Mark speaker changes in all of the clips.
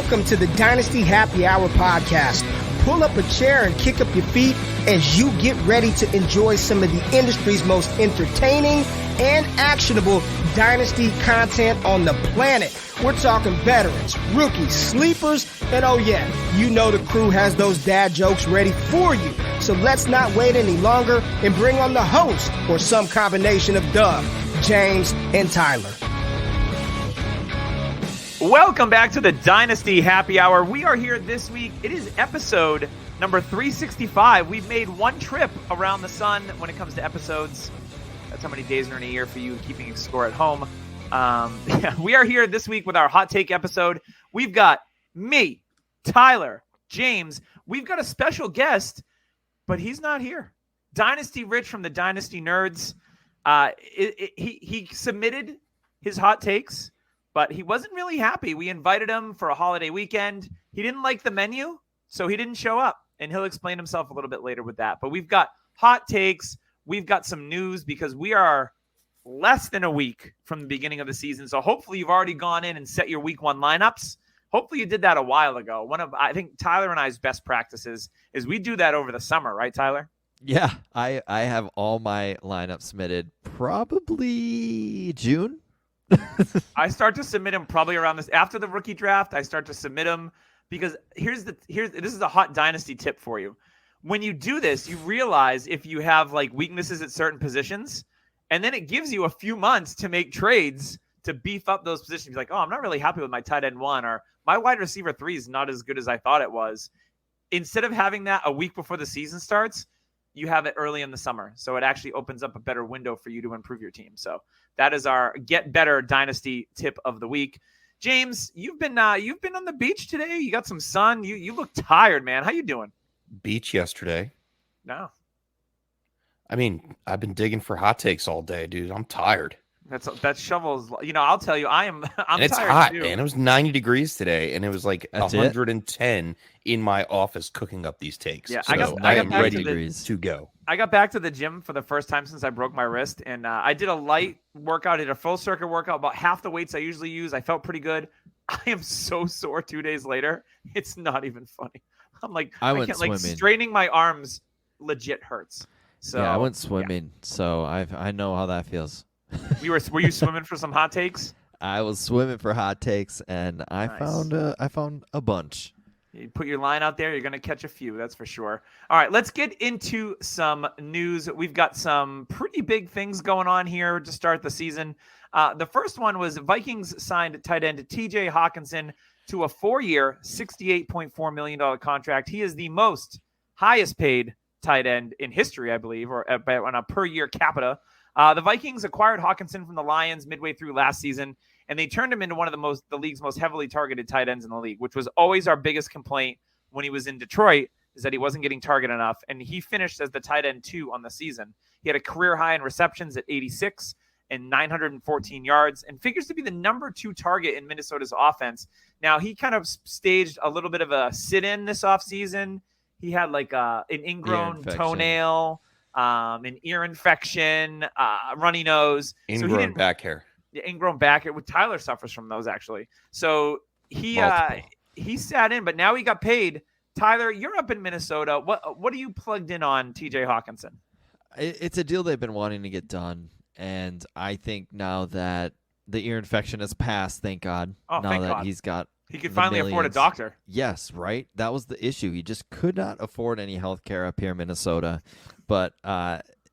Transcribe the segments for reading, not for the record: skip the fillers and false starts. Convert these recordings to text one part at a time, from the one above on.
Speaker 1: Welcome to the Dynasty Happy Hour podcast. Pull up a chair and kick up your feet as you get ready to enjoy some of the industry's most entertaining and actionable Dynasty content on the planet. We're talking veterans, rookies, sleepers, and oh yeah, you know the crew has those dad jokes ready for you. So let's not wait any longer and bring on the host or some combination of Doug, James, and Tyler.
Speaker 2: Welcome back to the Dynasty Happy Hour. We are here this week. It is episode number 365. We've made one trip around the sun when it comes to episodes. That's how many days are in a year for you keeping score at home. We are here this week with our hot take episode. We've got me, Tyler, James. We've got a special guest, but he's not here. Dynasty Rich from the Dynasty Nerds. He submitted his hot takes, but he wasn't really happy. We invited him for a holiday weekend. He didn't like the menu, so he didn't show up, and he'll explain himself a little bit later with that. But we've got hot takes. We've got some news because we are less than a week from the beginning of the season. So hopefully you've already gone in and set your week one lineups. Hopefully you did that a while ago. One of, I think, Tyler and I's best practices is we do that over the summer, right, Tyler?
Speaker 3: Yeah, I have all my lineups submitted probably June.
Speaker 2: I start to submit them probably around this after the rookie draft. I start to submit them because this is a hot Dynasty tip for you. When you do this, you realize if you have like weaknesses at certain positions, and then it gives you a few months to make trades to beef up those positions. You're like, oh, I'm not really happy with my tight end 1, or my wide receiver 3 is not as good as I thought it was. Instead of having that a week before the season starts, you have it early in the summer. So it actually opens up a better window for you to improve your team. So that is our Get Better Dynasty tip of the week. James, you've been on the beach today. You got some sun. You look tired, man. How you doing?
Speaker 4: Beach yesterday.
Speaker 2: No.
Speaker 4: I mean, I've been digging for hot takes all day, dude. I'm tired.
Speaker 2: That shovel's, I'll tell you, I'm
Speaker 4: and it's
Speaker 2: tired
Speaker 4: hot,
Speaker 2: too.
Speaker 4: man. It was 90 degrees today, and it was like
Speaker 3: That's
Speaker 4: 110 in my office cooking up these takes.
Speaker 2: Yeah,
Speaker 4: so
Speaker 2: I
Speaker 4: am
Speaker 2: got
Speaker 4: ready
Speaker 3: to
Speaker 4: go.
Speaker 2: I got back to the gym for the first time since I broke my wrist, and I did a light workout. I did a full circuit workout, about half the weights I usually use. I felt pretty good. I am so sore 2 days later. It's not even funny. I'm like, I can't,
Speaker 3: swimming.
Speaker 2: Straining my arms legit hurts. So
Speaker 3: yeah, I went swimming, so I know how that feels.
Speaker 2: Were you swimming for some hot takes?
Speaker 3: I was swimming for hot takes, and I found a bunch.
Speaker 2: You put your line out there, you're going to catch a few, that's for sure. All right, let's get into some news. We've got some pretty big things going on here to start the season. The first one was Vikings signed tight end TJ Hawkinson to a 4-year, $68.4 million contract. He is the highest paid tight end in history, I believe, or on a per year capita. The Vikings acquired Hawkinson from the Lions midway through last season, and they turned him into one of the league's most heavily targeted tight ends in the league, which was always our biggest complaint when he was in Detroit, is that he wasn't getting targeted enough. And he finished as the tight end 2 on the season. He had a career high in receptions at 86 and 914 yards, and figures to be the number 2 target in Minnesota's offense. Now, he kind of staged a little bit of a sit-in this offseason. He had like an ingrown toenail, an ear infection, runny nose.
Speaker 4: Ingrown back hair.
Speaker 2: Ingrown back hair. Tyler suffers from those, actually. So he sat in, but now he got paid. Tyler, you're up in Minnesota. What are you plugged in on TJ Hawkinson?
Speaker 3: It's a deal they've been wanting to get done, and I think now that the ear infection has passed, thank God.
Speaker 2: Thank God. He could finally afford a doctor.
Speaker 3: Yes, right? That was the issue. He just could not afford any health care up here in Minnesota. But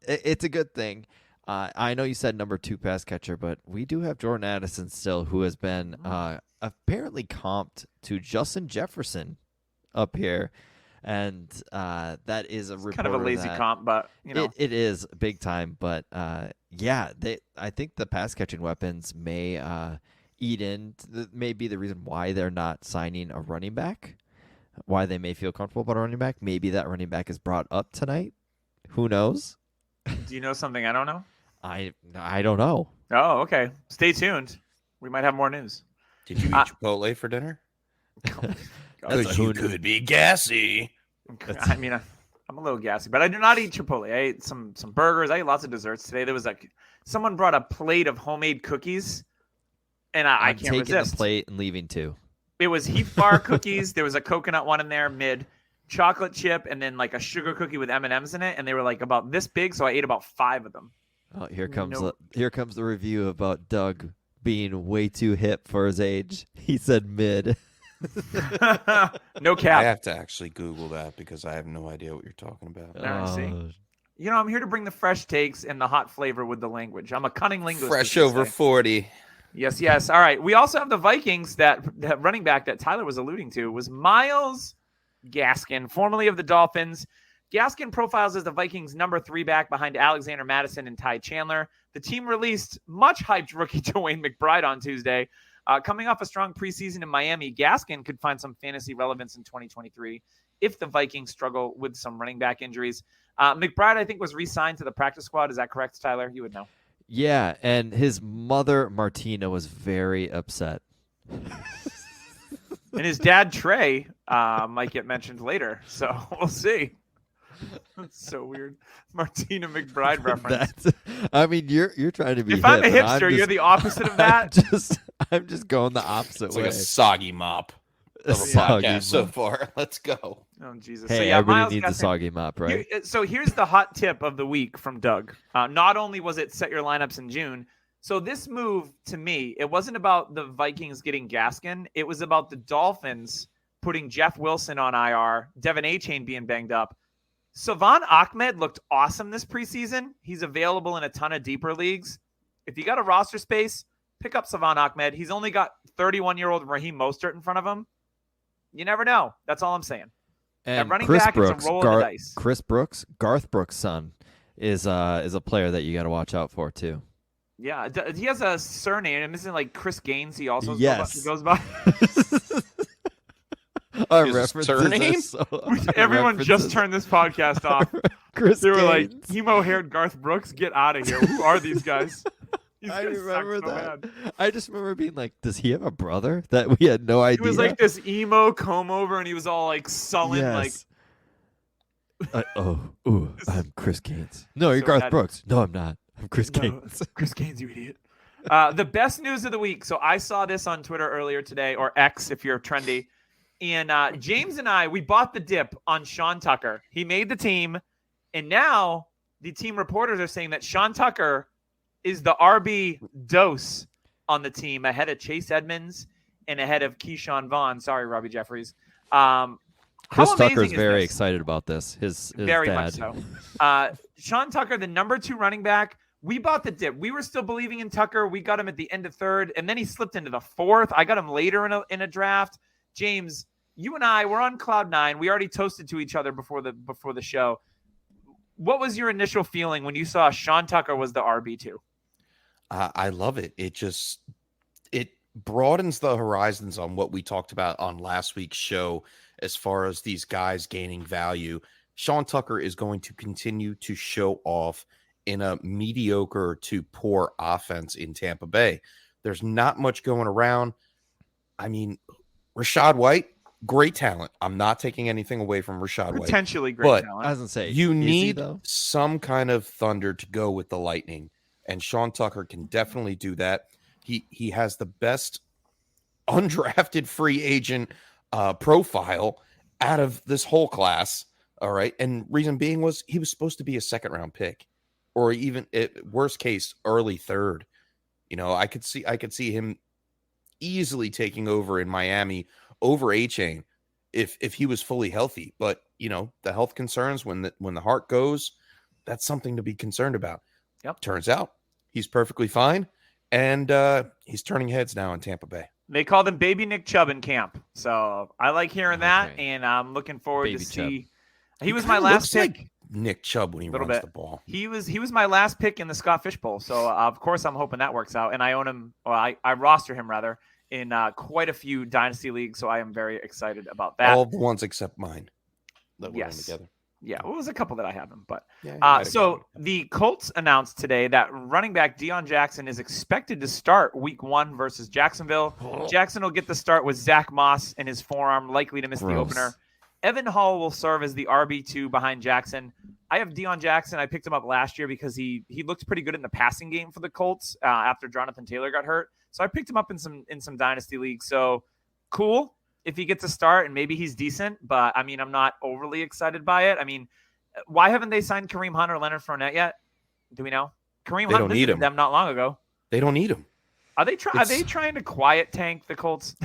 Speaker 3: it's a good thing. I know you said number 2 pass catcher, but we do have Jordan Addison still, who has been apparently comped to Justin Jefferson up here. And that is a report.
Speaker 2: Kind of a lazy comp, but
Speaker 3: it is big time. But I think the pass catching weapons may eat in. May be the reason why they're not signing a running back. Why they may feel comfortable about a running back. Maybe that running back is brought up tonight. Who knows?
Speaker 2: Do you know something I don't know?
Speaker 3: I don't know.
Speaker 2: Oh, okay. Stay tuned. We might have more news.
Speaker 4: Did you eat Chipotle for dinner?
Speaker 3: That's
Speaker 4: you could be gassy.
Speaker 2: I mean, I'm a little gassy, but I do not eat Chipotle. I ate some burgers. I ate lots of desserts today. There was someone brought a plate of homemade cookies, and I can't resist.
Speaker 3: I'm taking the plate and leaving too.
Speaker 2: It was Heath Bar cookies. There was a coconut one in there, mid, chocolate chip, and then like a sugar cookie with M&Ms in it. And they were like about this big, so I ate about 5 of them.
Speaker 3: Oh, here comes the review about Doug being way too hip for his age. He said mid.
Speaker 2: No cap.
Speaker 4: I have to actually Google that because I have no idea what you're talking about.
Speaker 2: See? You know, I'm here to bring the fresh takes and the hot flavor with the language. I'm a cunning linguist.
Speaker 4: Fresh over 40.
Speaker 2: Yes, yes. All right. We also have the Vikings, that running back that Tyler was alluding to was Myles Gaskin, formerly of the Dolphins. Gaskin profiles as the Vikings' number 3 back behind Alexander Mattison and Ty Chandler. The team released much hyped rookie Dwayne McBride on Tuesday. Coming off a strong preseason in Miami, Gaskin could find some fantasy relevance in 2023 if the Vikings struggle with some running back injuries. McBride, I think, was re-signed to the practice squad. Is that correct, Tyler? You would know.
Speaker 3: Yeah, and his mother, Martina, was very upset.
Speaker 2: And his dad, Trey, might get mentioned later. So we'll see. That's so weird. Martina McBride reference.
Speaker 3: I mean, you're trying to be.
Speaker 2: If I'm a hipster, you're the opposite of that.
Speaker 3: I'm just going the opposite
Speaker 4: It's
Speaker 3: way.
Speaker 4: like a soggy mop.
Speaker 3: A soggy mop.
Speaker 4: So far. Let's go.
Speaker 2: Oh, Jesus.
Speaker 3: Hey,
Speaker 2: so, yeah,
Speaker 3: everybody needs a soggy mop, right?
Speaker 2: So here's the hot tip of the week from Doug. Not only was it set your lineups in June, so this move, to me, it wasn't about the Vikings getting Gaskin. It was about the Dolphins putting Jeff Wilson on IR, Devin Achane being banged up. Savon Ahmed looked awesome this preseason. He's available in a ton of deeper leagues. If you got a roster space, pick up Savon Ahmed. He's only got 31-year-old Raheem Mostert in front of him. You never know. That's all I'm saying.
Speaker 3: And
Speaker 2: running
Speaker 3: Chris
Speaker 2: back,
Speaker 3: Brooks,
Speaker 2: it's a roll of the dice.
Speaker 3: Chris Brooks, Garth Brooks' son, is a player that you got to watch out for too.
Speaker 2: Yeah, he has a surname, and isn't it like Chris Gaines? He also goes by.
Speaker 3: Our
Speaker 4: His
Speaker 3: references
Speaker 4: surname?
Speaker 3: are so-
Speaker 2: Everyone
Speaker 3: references-
Speaker 2: just turned this podcast off.
Speaker 3: Chris
Speaker 2: They were like,
Speaker 3: Gaines.
Speaker 2: emo-haired Garth Brooks, get out of here. Who are these guys? These
Speaker 3: I
Speaker 2: guys suck
Speaker 3: remember
Speaker 2: so
Speaker 3: that.
Speaker 2: bad.
Speaker 3: I just remember being like, does he have a brother that we had no
Speaker 2: He
Speaker 3: idea?
Speaker 2: was like this emo comb over, and he was all like sullen,
Speaker 3: Yes. I'm Chris Gaines. No, you're
Speaker 2: So
Speaker 3: Garth
Speaker 2: bad.
Speaker 3: Brooks. No, I'm not. I'm Chris
Speaker 2: No,
Speaker 3: Gaines.
Speaker 2: Chris Gaines, you idiot. The best news of the week. So I saw this on Twitter earlier today, or X if you're trendy. And James and I, we bought the dip on Sean Tucker. He made the team. And now the team reporters are saying that Sean Tucker is the RB dose on the team ahead of Chase Edmonds and ahead of Keyshawn Vaughn. Sorry, Robbie Jeffries.
Speaker 3: Chris
Speaker 2: How
Speaker 3: Tucker's
Speaker 2: amazing is
Speaker 3: very
Speaker 2: this?
Speaker 3: excited about this. His
Speaker 2: Very
Speaker 3: dad.
Speaker 2: much so. Sean Tucker, the number 2 running back. We bought the dip. We were still believing in Tucker. We got him at the end of 3rd, and then he slipped into the 4th. I got him later in a draft. James, you and I were on cloud 9. We already toasted to each other before the show. What was your initial feeling when you saw Sean Tucker was the RB2?
Speaker 4: I love it. It broadens the horizons on what we talked about on last week's show as far as these guys gaining value. Sean Tucker is going to continue to show off in a mediocre to poor offense in Tampa Bay. There's not much going around. I mean, Rachaad White, great talent. I'm not taking anything away from Rachaad White.
Speaker 2: Potentially great
Speaker 4: But
Speaker 2: talent.
Speaker 3: I was gonna say
Speaker 4: You
Speaker 3: is he,
Speaker 4: need
Speaker 3: though?
Speaker 4: some kind of thunder to go with the lightning, and Sean Tucker can definitely do that. He has the best undrafted free agent profile out of this whole class. All right, and reason being was he was supposed to be a 2nd-round pick, or even worst case early 3rd. You know, I could see him easily taking over in Miami over Achane if he was fully healthy. But you know, the health concerns when the heart goes, that's something to be concerned about.
Speaker 2: Yep.
Speaker 4: Turns out he's perfectly fine, and he's turning heads now in Tampa Bay.
Speaker 2: They called him Baby Nick Chubb in camp. So I like hearing that,
Speaker 3: Okay.
Speaker 2: and I'm looking forward
Speaker 3: Baby
Speaker 2: to see.
Speaker 3: Chubb.
Speaker 2: He was my last pick.
Speaker 4: Like Nick Chubb when he
Speaker 2: Little
Speaker 4: runs
Speaker 2: bit.
Speaker 4: the ball.
Speaker 2: He was my last pick in the Scott Fish Bowl. So of course I'm hoping that works out. And I own him, or I roster him rather in quite a few dynasty leagues. So I am very excited about that.
Speaker 4: All the ones except mine that we're in
Speaker 2: Yes.
Speaker 4: together.
Speaker 2: Yeah, well, it was a couple that I have him, but
Speaker 4: Yeah,
Speaker 2: so the Colts announced today that running back Deion Jackson is expected to start Week 1 versus Jacksonville. Jackson will get the start with Zach Moss in his forearm, likely to miss the
Speaker 3: Gross.
Speaker 2: opener. Evan Hall will serve as the RB2 behind Jackson. I have Deion Jackson. I picked him up last year because he looked pretty good in the passing game for the Colts after Jonathan Taylor got hurt. So I picked him up in some dynasty leagues. So cool. if he gets a start, and maybe he's decent, but I mean, I'm not overly excited by it. I mean, why haven't they signed Kareem Hunt or Leonard Fournette yet? Do we know? Kareem Hunt visited them not long ago.
Speaker 4: They don't need him.
Speaker 2: Are they trying to quiet tank the Colts?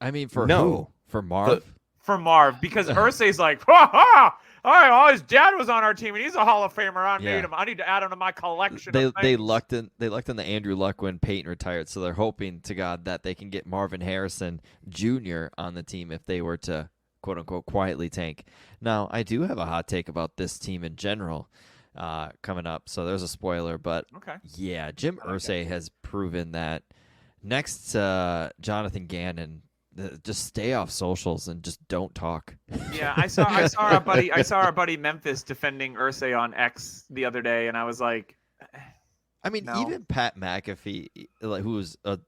Speaker 3: I mean, for who? For Marv?
Speaker 2: For Marv, because Irsay's like, ha ha! Oh, his dad was on our team, and he's a Hall of Famer. I need him. I need to add him to my collection.
Speaker 3: They lucked in the Andrew Luck when Peyton retired, so they're hoping to God that they can get Marvin Harrison Jr. on the team if they were to quote unquote quietly tank. Now, I do have a hot take about this team in general coming up, so there's a spoiler. But yeah, Jim Irsay has proven that next to Jonathan Gannon, just stay off socials and just don't talk.
Speaker 2: Yeah, I saw our buddy Memphis defending Irsay on X the other day, and I was like,
Speaker 3: I mean, even Pat McAfee, who's a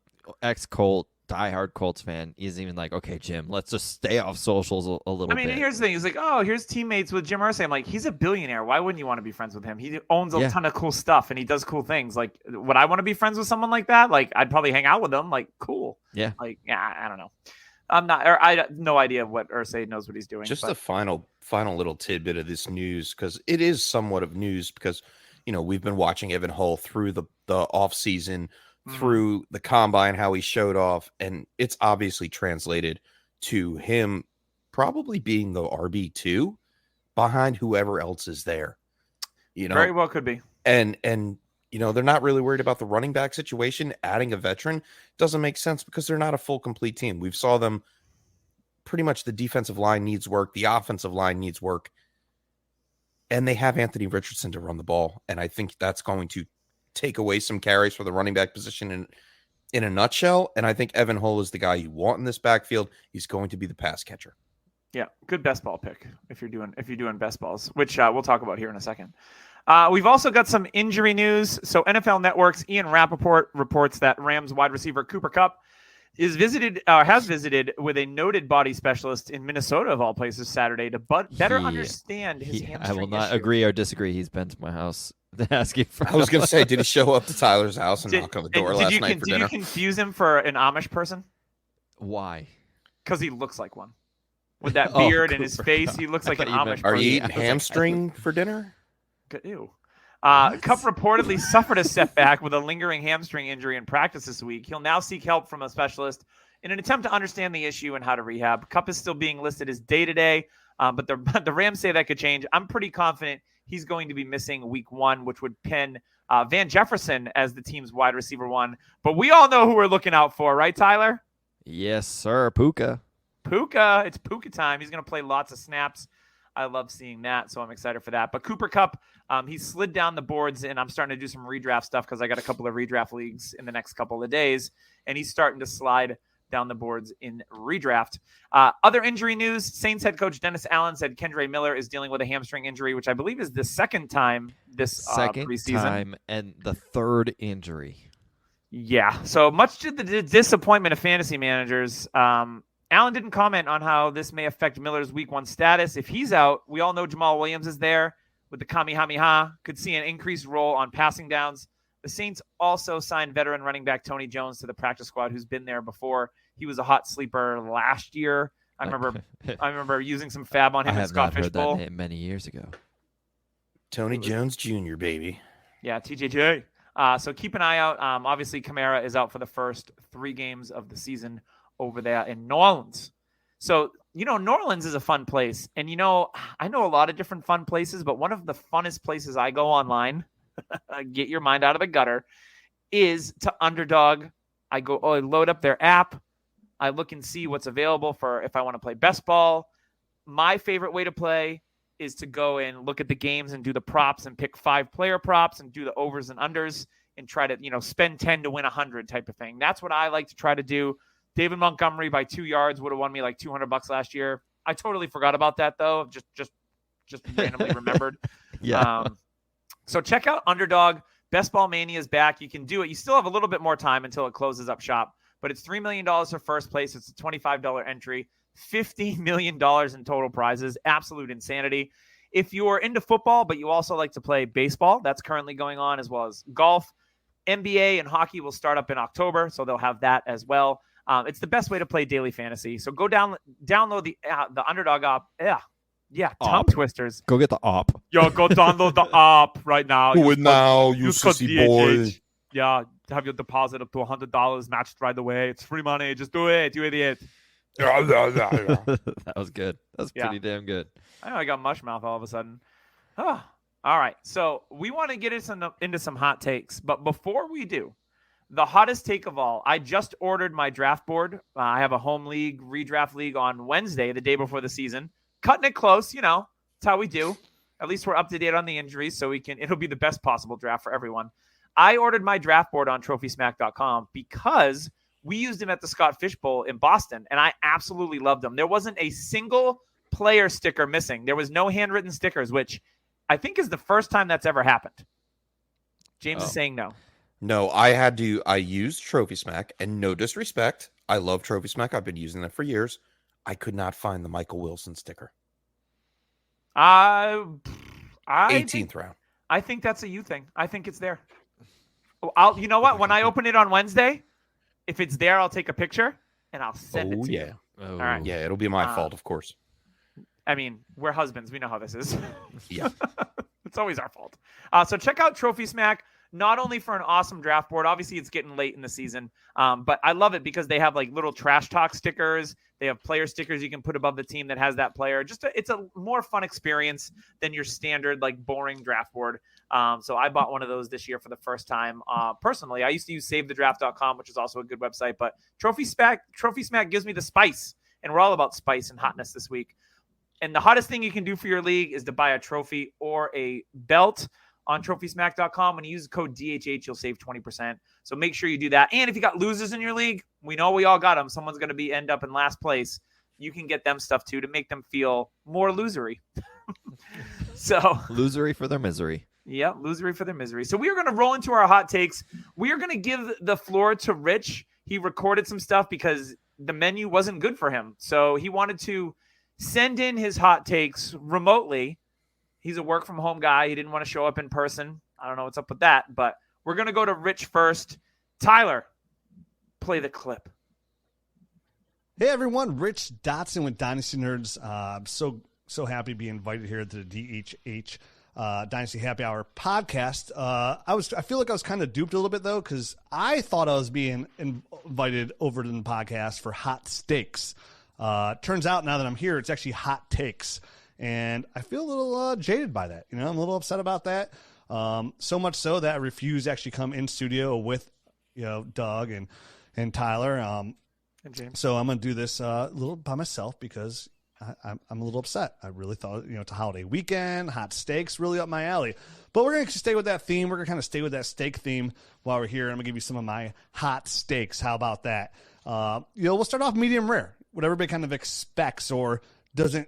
Speaker 3: ex-Colt, diehard Colts fan, isn't even like, okay, Jim, let's just stay off socials a little bit.
Speaker 2: I mean, here's the thing. He's like, oh, here's teammates with Jim Irsay. I'm like, he's a billionaire. Why wouldn't you want to be friends with him? He owns a ton of cool stuff, and he does cool things. Like, would I want to be friends with someone like that? Like, I'd probably hang out with him. Like, cool.
Speaker 3: Yeah.
Speaker 2: Like, yeah, I don't know. I have no idea what Irsay knows what he's doing.
Speaker 4: Just a final little tidbit of this news, because it is somewhat of news, because, we've been watching Evan Hull through the off season, through the combine, how he showed off, and it's obviously translated to him probably being the RB2 behind whoever else is there.
Speaker 2: Very well could be.
Speaker 4: And they're not really worried about the running back situation. Adding a veteran doesn't make sense because they're not a full complete team. We've saw them pretty much. The defensive line needs work. The offensive line needs work. And they have Anthony Richardson to run the ball. And I think that's going to take away some carries for the running back position in a nutshell. And I think Evan Hull is the guy you want in this backfield. He's going to be the pass catcher.
Speaker 2: Yeah, good best ball pick if you're doing best balls, which we'll talk about here in a second. We've also got some injury news. So NFL Network's Ian Rappaport reports that Rams wide receiver Cooper Kupp has visited with a noted body specialist in Minnesota, of all places, Saturday to better understand his hamstring
Speaker 3: I will not
Speaker 2: issue.
Speaker 3: agree or disagree. He's been to my house asking for.
Speaker 4: I was going to say, did he show up to Tyler's house and knock on the door last night for dinner?
Speaker 2: Did you confuse him for an Amish person?
Speaker 3: Why?
Speaker 2: Because he looks like one. With that beard and his face, he looks like an Amish person.
Speaker 4: Are you eating hamstring for dinner?
Speaker 2: Ew. Kupp reportedly suffered a setback with a lingering hamstring injury in practice this week. He'll now seek help from a specialist in an attempt to understand the issue and how to rehab. Kupp is still being listed as day-to-day, but the Rams say that could change. I'm pretty confident he's going to be missing week 1, which would pin Van Jefferson as the team's wide receiver 1. But we all know who we're looking out for, right, Tyler?
Speaker 3: Yes, sir. Puka.
Speaker 2: It's Puka time. He's going to play lots of snaps. I love seeing that, so I'm excited for that. But Cooper Kupp, he slid down the boards, and I'm starting to do some redraft stuff because I got a couple of redraft leagues in the next couple of days, and he's starting to slide down the boards in redraft. Other injury news, Saints head coach Dennis Allen said Kendre Miller is dealing with a hamstring injury, which I believe is the second time this preseason.
Speaker 3: Second time and the third injury.
Speaker 2: Yeah, so much to the disappointment of fantasy managers, Allen didn't comment on how this may affect Miller's week 1 status. If he's out, we all know Jamal Williams is there with the Kamehameha, could see an increased role on passing downs. The Saints also signed veteran running back Tony Jones to the practice squad, who's been there before. He was a hot sleeper last year. I remember using some fab on him in Scott Fishbowl.
Speaker 3: I have not heard that name many years ago.
Speaker 4: Tony Jones Jr., baby.
Speaker 2: Yeah, TJJ. So keep an eye out. Obviously, Kamara is out for the first 3 games of the season over there in New Orleans. So, New Orleans is a fun place. And, I know a lot of different fun places, but one of the funnest places I go online, get your mind out of the gutter, is to Underdog. I load up their app. I look and see what's available for if I want to play best ball. My favorite way to play is to go and look at the games and do the props and pick 5-player props and do the overs and unders and try to, spend 10 to win 100 type of thing. That's what I like to try to do. David Montgomery by 2 yards would have won me like $200 last year. I totally forgot about that though. Just randomly remembered.
Speaker 3: Yeah.
Speaker 2: So check out Underdog. Best Ball Mania is back. You can do it. You still have a little bit more time until it closes up shop, but it's $3 million for first place. It's a $25 entry, $50 million in total prizes. Absolute insanity. If you're into football, but you also like to play baseball, that's currently going on, as well as golf. NBA and hockey will start up in October, so they'll have that as well. It's the best way to play daily fantasy. So go download the Underdog app. Yeah, tongue twisters.
Speaker 3: Go get the op.
Speaker 2: Yo, go download the app right now.
Speaker 4: Do it now, you
Speaker 2: use code
Speaker 4: sissy boy.
Speaker 2: DHH. Yeah, have your deposit up to $100 matched right away. It's free money. Just do it, you idiot.
Speaker 3: That was good. That was pretty damn good.
Speaker 2: I know I got mush mouth all of a sudden. All right, so we want to get into some hot takes. But before we do, the hottest take of all, I just ordered my draft board. I have a home league, redraft league on Wednesday, the day before the season. Cutting it close, that's how we do. At least we're up to date on the injuries, so it'll be the best possible draft for everyone. I ordered my draft board on TrophySmack.com because we used him at the Scott Fish Bowl in Boston, and I absolutely loved him. There wasn't a single player sticker missing. There was no handwritten stickers, which I think is the first time that's ever happened. James is saying no.
Speaker 4: No, I used Trophy Smack, and no disrespect, I love Trophy Smack. I've been using them for years. I could not find the Michael Wilson sticker. 18th round.
Speaker 2: I think that's a you thing. I think it's there. You know what? When I open it on Wednesday, if it's there, I'll take a picture and I'll send it to you.
Speaker 3: Oh.
Speaker 2: All right.
Speaker 4: Yeah, it'll be my fault, of course.
Speaker 2: I mean, we're husbands. We know how this is.
Speaker 4: Yeah.
Speaker 2: It's always our fault. So check out Trophy Smack, not only for an awesome draft board. Obviously, it's getting late in the season, but I love it because they have like little trash talk stickers. They have player stickers you can put above the team that has that player. It's a more fun experience than your standard like boring draft board. So I bought one of those this year for the first time. Personally, I used to use SaveTheDraft.com, which is also a good website, but Trophy Smack gives me the spice, and we're all about spice and hotness this week. And the hottest thing you can do for your league is to buy a trophy or a belt on TrophySmack.com. When you use the code DHH, you'll save 20%. So make sure you do that. And if you got losers in your league, we know we all got them. Someone's going to end up in last place. You can get them stuff too to make them feel more losery. So
Speaker 3: losery for their misery.
Speaker 2: Yeah, losery for their misery. So we are going to roll into our hot takes. We are going to give the floor to Rich. He recorded some stuff because the menu wasn't good for him. So he wanted to send in his hot takes remotely. He's a work from home guy. He didn't want to show up in person. I don't know what's up with that, but we're going to go to Rich first. Tyler, play the clip.
Speaker 5: Hey everyone, Rich Dotson with Dynasty Nerds. I'm so happy to be invited here to the DHH Dynasty Happy Hour podcast. I feel like I was kind of duped a little bit though, because I thought I was being invited over to the podcast for hot steaks. Turns out now that I'm here, it's actually hot takes. And I feel a little jaded by that. I'm a little upset about that. So much so that I refuse to actually come in studio with, Doug and Tyler. And James. So I'm going to do this a little by myself because I'm a little upset. I really thought, it's a holiday weekend, hot steaks, really up my alley. But we're going to stay with that theme. We're going to kind of stay with that steak theme while we're here. I'm going to give you some of my hot steaks. How about that? We'll start off medium rare. What everybody kind of expects or doesn't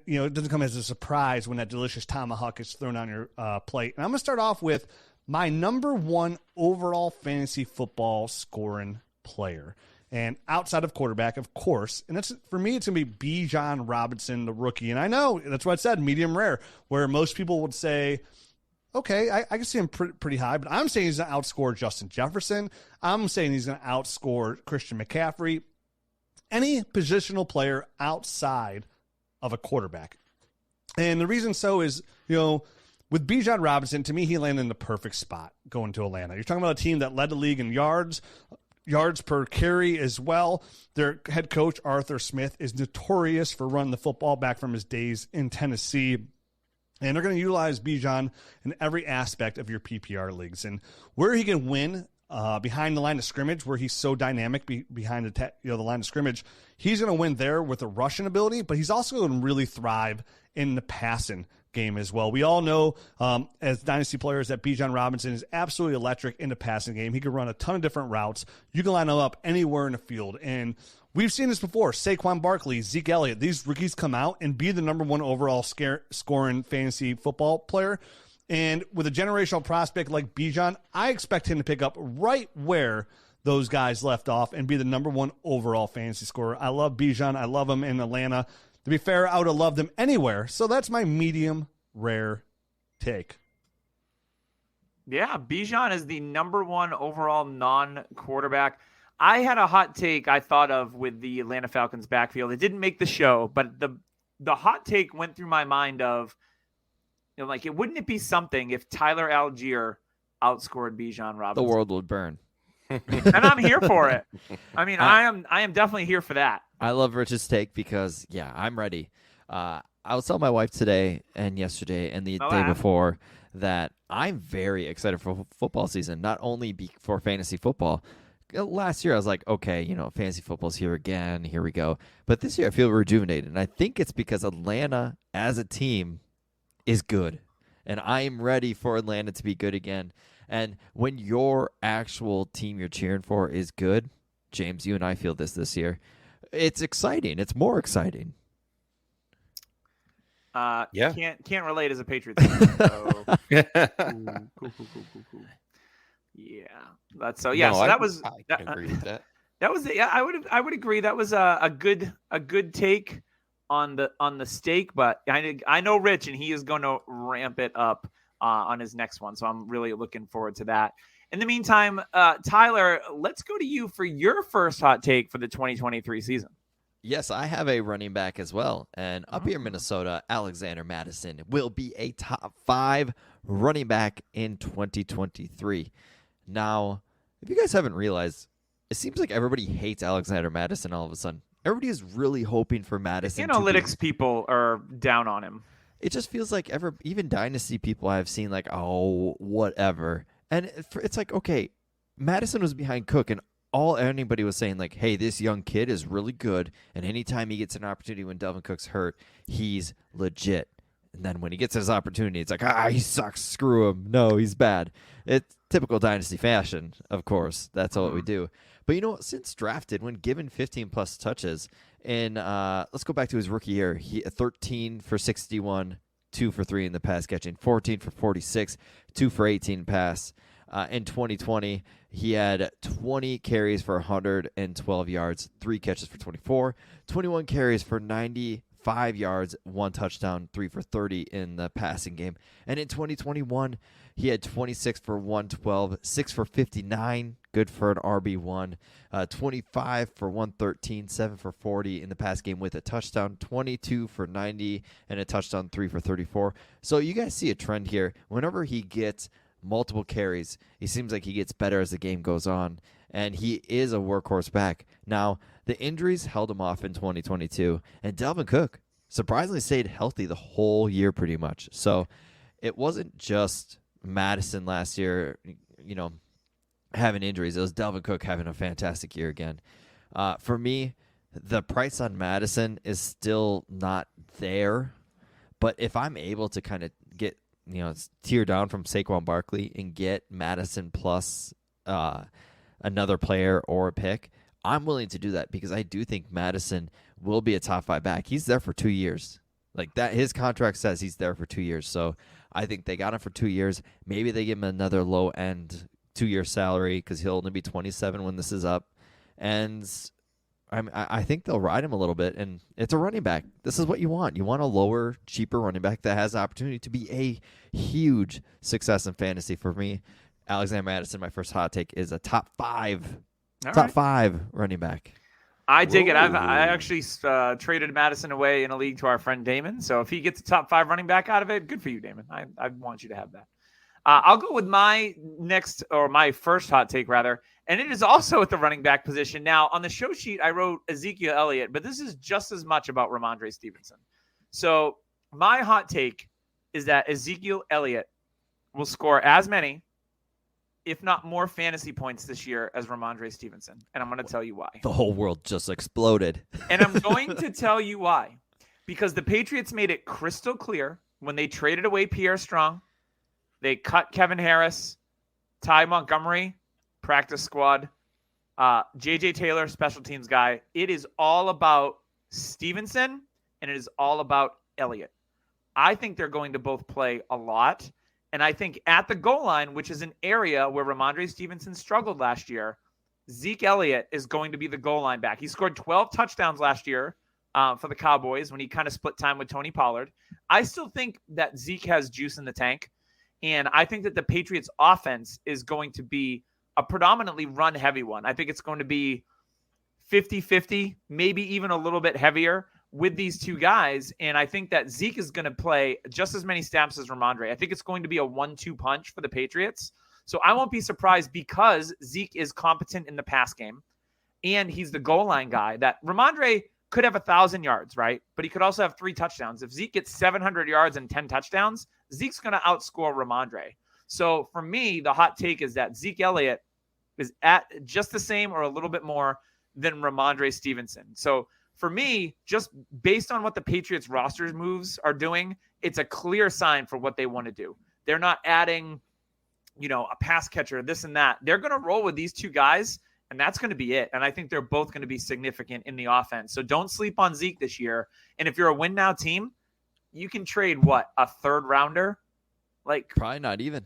Speaker 5: come as a surprise when that delicious tomahawk is thrown on your plate. And I'm going to start off with my number one overall fantasy football scoring player. And outside of quarterback, of course, and for me, it's going to be Bijan Robinson, the rookie. And I know that's what I said, medium rare, where most people would say, okay, I can see him pretty high, but I'm saying he's going to outscore Justin Jefferson. I'm saying he's going to outscore Christian McCaffrey. Any positional player outside of a quarterback. And the reason so is, with Bijan Robinson, to me, he landed in the perfect spot going to Atlanta. You're talking about a team that led the league in yards per carry as well. Their head coach, Arthur Smith, is notorious for running the football back from his days in Tennessee. And they're going to utilize Bijan in every aspect of your PPR leagues. And where he can win behind the line of scrimmage, where he's so dynamic behind the line of scrimmage, he's going to win there with a rushing ability, but he's also going to really thrive in the passing game as well. We all know as Dynasty players that Bijan Robinson is absolutely electric in the passing game. He can run a ton of different routes. You can line him up anywhere in the field. And we've seen this before. Saquon Barkley, Zeke Elliott, these rookies come out and be the number one overall scoring fantasy football player. And with a generational prospect like Bijan, I expect him to pick up right where those guys left off and be the number one overall fantasy scorer. I love Bijan. I love him in Atlanta. To be fair, I would have loved him anywhere. So that's my medium rare take.
Speaker 2: Yeah, Bijan is the number one overall non-quarterback. I had a hot take I thought of with the Atlanta Falcons backfield. It didn't make the show, but the hot take went through my mind of, like, wouldn't it be something if Tyler Algier outscored Bijan Robinson?
Speaker 3: The world would burn.
Speaker 2: And I'm here for it. I mean, I am definitely here for that.
Speaker 3: I love Rich's take because, yeah, I'm ready. I was telling my wife today and yesterday and the day before that I'm very excited for football season, not only for fantasy football. Last year, I was like, okay, fantasy football's here again. Here we go. But this year, I feel rejuvenated. And I think it's because Atlanta, as a team, is good. And I am ready for Atlanta to be good again. And when your actual team you're cheering for is good, James, you and I feel this year, it's exciting. It's more exciting.
Speaker 2: Yeah. Can't relate as a Patriots fan. So. Cool. Yeah, that's so. Yeah,
Speaker 4: no,
Speaker 2: so that was.
Speaker 4: I can agree with that.
Speaker 2: That was. Yeah, I would agree. That was a good take on the steak. But I know Rich, and he is going to ramp it up on his next one. So I'm really looking forward to that. In the meantime, Tyler, let's go to you for your first hot take for the 2023 season.
Speaker 3: Yes, I have a running back as well. And up here in Minnesota, Alexander Mattison will be a top 5 running back in 2023. Now, if you guys haven't realized, it seems like everybody hates Alexander Mattison all of a sudden. Everybody is really hoping for Mattison.
Speaker 2: Analytics people are down on him.
Speaker 3: It just feels like even Dynasty people I've seen like, oh, whatever. And it's like, okay, Madison was behind Cook, and all anybody was saying, like, hey, this young kid is really good, and anytime he gets an opportunity when Delvin Cook's hurt, he's legit. And then when he gets his opportunity, it's like, he sucks, screw him. No, he's bad. It's typical Dynasty fashion, of course. That's all we do. But, since drafted, when given 15-plus touches, and let's go back to his rookie year. He 13 for 61, 2 for 3 in the pass catching, 14 for 46, 2 for 18 pass. In 2020, he had 20 carries for 112 yards, 3 catches for 24, 21 carries for 95 yards, 1 touchdown, 3 for 30 in the passing game. And in 2021, he had 26 for 112, 6 for 59, good for an RB1, 25 for 113, 7 for 40 in the pass game with a touchdown, 22 for 90, and a touchdown, 3 for 34. So you guys see a trend here. Whenever he gets multiple carries, he seems like he gets better as the game goes on, and he is a workhorse back. Now, the injuries held him off in 2022, and Delvin Cook surprisingly stayed healthy the whole year pretty much. So it wasn't just Madison last year, having injuries. It was Delvin Cook having a fantastic year again. For me, the price on Madison is still not there, but if I'm able to kind of get tear down from Saquon Barkley and get Madison plus another player or a pick, I'm willing to do that because I do think Madison will be a top 5 back. He's there for 2 years. Like that, his contract says he's there for 2 years. So I think they got him for 2 years. Maybe they give him another low end 2-year salary because he'll only be 27 when this is up. And I think they'll ride him a little bit, and it's a running back. This is what you want. You want a lower, cheaper running back that has the opportunity to be a huge success in fantasy. For me, Alexander Mattison, my first hot take, is a top 5 running back.
Speaker 2: I dig it. I actually traded Madison away in a league to our friend Damon. So if he gets a top 5 running back out of it, good for you, Damon. I want you to have that. I'll go with my first hot take, rather, and it is also at the running back position. Now, on the show sheet, I wrote Ezekiel Elliott, but this is just as much about Ramondre Stevenson. So my hot take is that Ezekiel Elliott will score as many, if not more, fantasy points this year as Ramondre Stevenson, and I'm going to tell you why.
Speaker 3: The whole world just exploded.
Speaker 2: And I'm going to tell you why. Because the Patriots made it crystal clear when they traded away Pierre Strong, they cut Kevin Harris, Ty Montgomery, practice squad, J.J. Taylor, special teams guy. It is all about Stevenson, and it is all about Elliott. I think they're going to both play a lot. And I think at the goal line, which is an area where Ramondre Stevenson struggled last year, Zeke Elliott is going to be the goal line back. He scored 12 touchdowns last year for the Cowboys when he kind of split time with Tony Pollard. I still think that Zeke has juice in the tank. And I think that the Patriots offense is going to be a predominantly run-heavy one. I think it's going to be 50-50, maybe even a little bit heavier with these two guys. And I think that Zeke is going to play just as many snaps as Ramondre. I think it's going to be a 1-2 punch for the Patriots. So I won't be surprised because Zeke is competent in the pass game and he's the goal line guy that Ramondre could have 1,000 yards, right? But he could also have 3 touchdowns. If Zeke gets 700 yards and 10 touchdowns, Zeke's going to outscore Ramondre. So for me, the hot take is that Zeke Elliott is at just the same or a little bit more than Ramondre Stevenson. So for me, just based on what the Patriots roster moves are doing, it's a clear sign for what they want to do. They're not adding, a pass catcher, this and that. They're going to roll with these two guys, and that's going to be it. And I think they're both going to be significant in the offense. So don't sleep on Zeke this year. And if you're a win now team, you can trade a third rounder?
Speaker 3: Probably not even.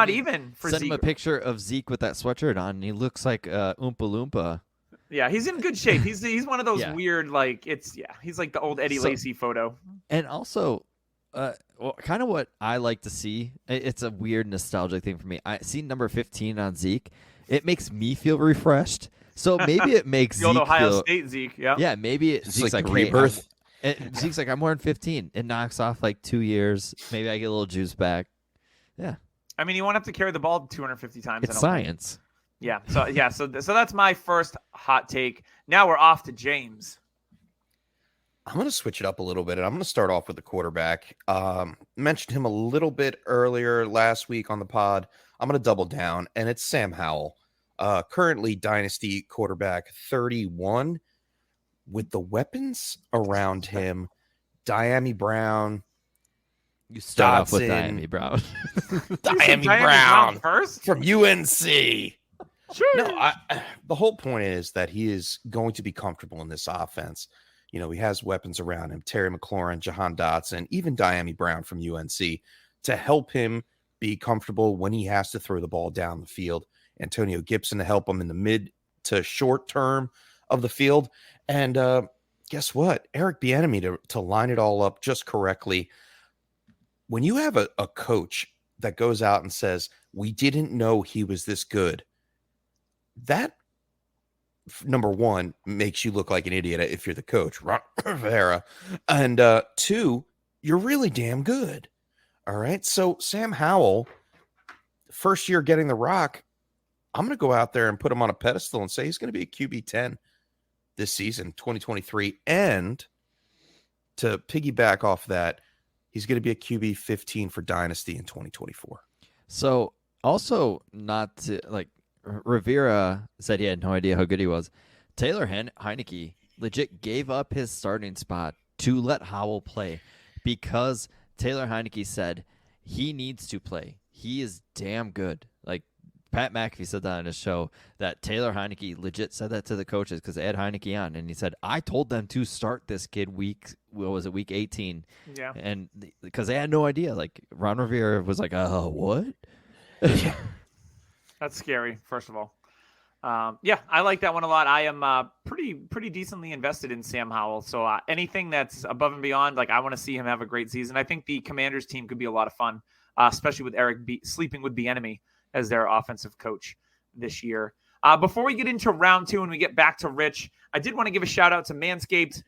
Speaker 2: Even for Zeke.
Speaker 3: Send him a picture of Zeke with that sweatshirt on, and he looks like Oompa Loompa.
Speaker 2: Yeah, he's in good shape. He's one of those weird, he's like the old Eddie Lacy photo.
Speaker 3: And also, kind of what I like to see, it's a weird nostalgic thing for me. I see number 15 on Zeke. It makes me feel refreshed. So maybe it makes
Speaker 2: the old
Speaker 3: Zeke
Speaker 2: Ohio
Speaker 3: feel,
Speaker 2: State Zeke, yeah.
Speaker 3: Yeah, maybe Zeke's like
Speaker 4: rebirth.
Speaker 3: Zeke's like, I'm wearing 15. It knocks off 2 years. Maybe I get a little juice back. Yeah.
Speaker 2: I mean, you won't have to carry the ball 250 times.
Speaker 3: It's science.
Speaker 2: Think. Yeah. So that's my first hot take. Now we're off to James.
Speaker 4: I'm going to switch it up a little bit, and I'm going to start off with the quarterback. Mentioned him a little bit earlier last week on the pod. I'm going to double down, and it's Sam Howell, currently Dynasty quarterback 31. With the weapons around him, Diami Brown.
Speaker 3: You start off with
Speaker 4: Dotson.
Speaker 3: Diami Brown.
Speaker 4: Diami Brown
Speaker 2: first
Speaker 4: from UNC.
Speaker 2: Sure.
Speaker 4: No, the whole point is that he is going to be comfortable in this offense. He has weapons around him, Terry McLaurin, Jahan Dotson, even Diami Brown from UNC to help him be comfortable when he has to throw the ball down the field. Antonio Gibson to help him in the mid to short term of the field. And guess what? Eric Bieniemy to line it all up just correctly. When you have a coach that goes out and says, we didn't know he was this good, that, number one, makes you look like an idiot if you're the coach, Ron Rivera. And 2, you're really damn good. All right. So Sam Howell, first year getting the rock, I'm going to go out there and put him on a pedestal and say he's going to be a QB 10 this season, 2023. And to piggyback off that, he's going to be a QB 15 for Dynasty in 2024.
Speaker 3: So also not to Rivera said he had no idea how good he was. Taylor Heineke legit gave up his starting spot to let Howell play because Taylor Heineke said he needs to play. He is damn good. Pat McAfee said that on his show, that Taylor Heineke legit said that to the coaches because they had Heineke on, and he said, I told them to start this kid week 18?
Speaker 2: Yeah.
Speaker 3: And because they had no idea. Ron Rivera was like, what?
Speaker 2: Yeah. That's scary, first of all. I like that one a lot. I am pretty decently invested in Sam Howell. So anything that's above and beyond, I want to see him have a great season. I think the Commanders team could be a lot of fun, especially with Eric sleeping with Bieniemy as their offensive coach this year. Before we get into round 2 and we get back to Rich, I did want to give a shout out to Manscaped,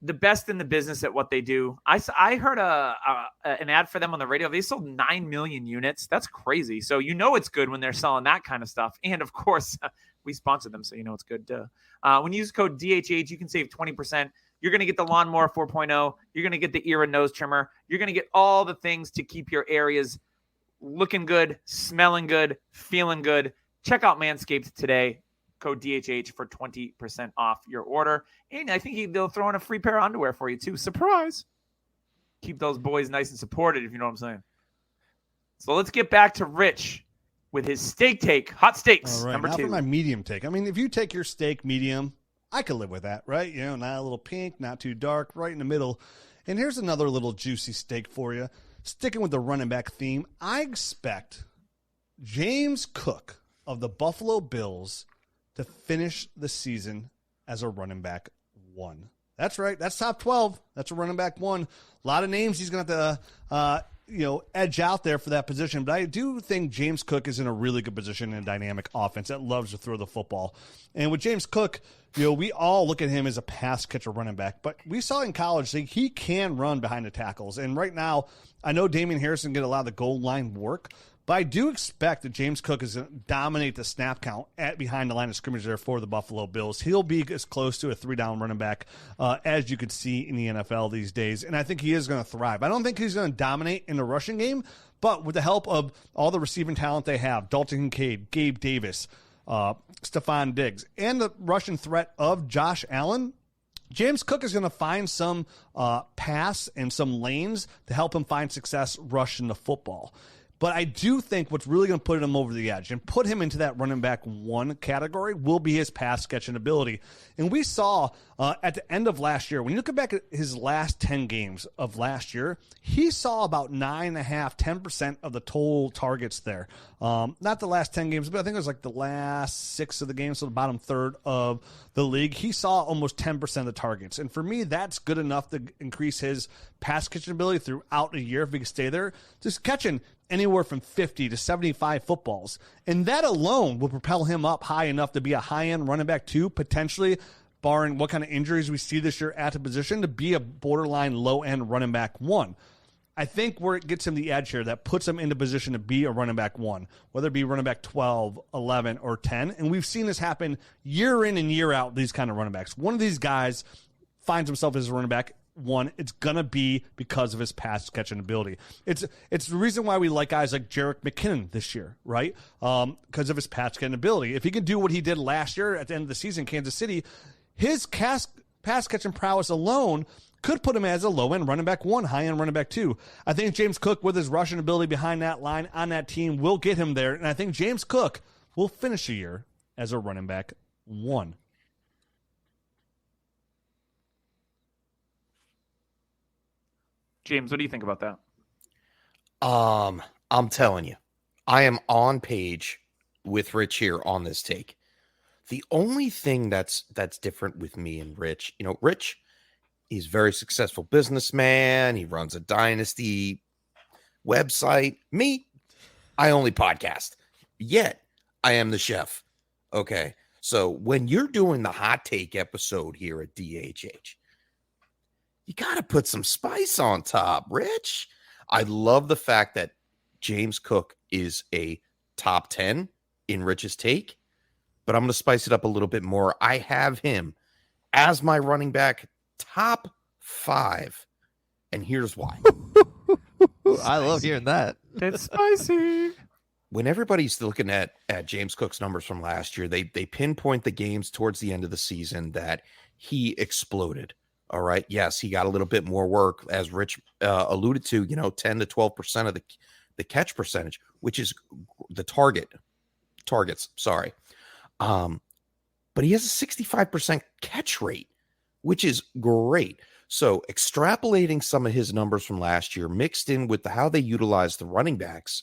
Speaker 2: the best in the business at what they do. I heard an ad for them on the radio. They sold 9 million units. That's crazy. So it's good when they're selling that kind of stuff. And of course, we sponsor them, so it's good. When you use code DHH, you can save 20%. You're going to get the Lawnmower 4.0. You're going to get the ear and nose trimmer. You're going to get all the things to keep your areas looking good, smelling good, feeling good. Check out Manscaped today. Code DHH for 20% off your order. And I think they'll throw in a free pair of underwear for you too. Surprise. Keep those boys nice and supported, if you know what I'm saying. So let's get back to Rich with his steak take. Hot steaks,
Speaker 5: all right,
Speaker 2: number
Speaker 5: now
Speaker 2: 2.
Speaker 5: For my medium take. I mean, if you take your steak medium, I could live with that, right? Not a little pink, not too dark, right in the middle. And here's another little juicy steak for you. Sticking with the running back theme, I expect James Cook of the Buffalo Bills to finish the season as a running back 1. That's right. That's top 12. That's a running back 1. A lot of names he's going to have to edge out there for that position. But I do think James Cook is in a really good position in a dynamic offense that loves to throw the football. And with James Cook, we all look at him as a pass catcher running back, but we saw in college that he can run behind the tackles. And right now, I know Damian Harrison get a lot of the goal line work, but I do expect that James Cook is going to dominate the snap count at behind the line of scrimmage there for the Buffalo Bills. He'll be as close to a 3-down running back as you could see in the NFL these days, and I think he is going to thrive. I don't think he's going to dominate in the rushing game, but with the help of all the receiving talent they have, Dalton Kincaid, Gabe Davis, Stephon Diggs, and the rushing threat of Josh Allen, James Cook is going to find some pass and some lanes to help him find success rushing the football. But I do think what's really going to put him over the edge and put him into that running back 1 category will be his pass catching ability. And we saw at the end of last year, when you look back at his last 10 games of last year, he saw about 9.5%, 10% of the total targets there. Not the last 10 games, but I think it was like the last 6 of the games, so the bottom third of the league. He saw almost 10% of the targets. And for me, that's good enough to increase his pass catching ability throughout a year if he can stay there. Just catching anywhere from 50 to 75 footballs. And that alone will propel him up high enough to be a high-end running back 2, potentially, barring what kind of injuries we see this year at the position, to be a borderline low-end running back 1. I think where it gets him the edge here, that puts him in the position to be a running back 1, whether it be running back 12, 11, or 10. And we've seen this happen year in and year out, these kind of running backs. One of these guys finds himself as a running back 1, it's going to be because of his pass catching ability. It's the reason why we like guys like Jerick McKinnon this year, right? Because of his pass catching ability. If he can do what he did last year at the end of the season in Kansas City, his pass catching prowess alone could put him as a low-end running back 1, high-end running back 2. I think James Cook, with his rushing ability behind that line on that team, will get him there. And I think James Cook will finish the year as a running back 1.
Speaker 2: James, what do you think about that?
Speaker 4: I'm telling you, I am on page with Rich here on this take. The only thing that's different with me and Rich, Rich, he's a very successful businessman. He runs a Dynasty website. Me, I only podcast. Yet, I am the chef. Okay, so when you're doing the hot take episode here at DHH, you got to put some spice on top, Rich. I love the fact that James Cook is a top 10 in Rich's take, but I'm going to spice it up a little bit more. I have him as my running back top 5, and here's why.
Speaker 3: I love hearing that.
Speaker 2: It's spicy.
Speaker 4: When everybody's looking at James Cook's numbers from last year, they pinpoint the games towards the end of the season that he exploded. All right. Yes, he got a little bit more work, as Rich alluded to, 10 to 12% of the catch percentage, which is the targets. Sorry. But he has a 65% catch rate, which is great. So extrapolating some of his numbers from last year mixed in with how they utilize the running backs,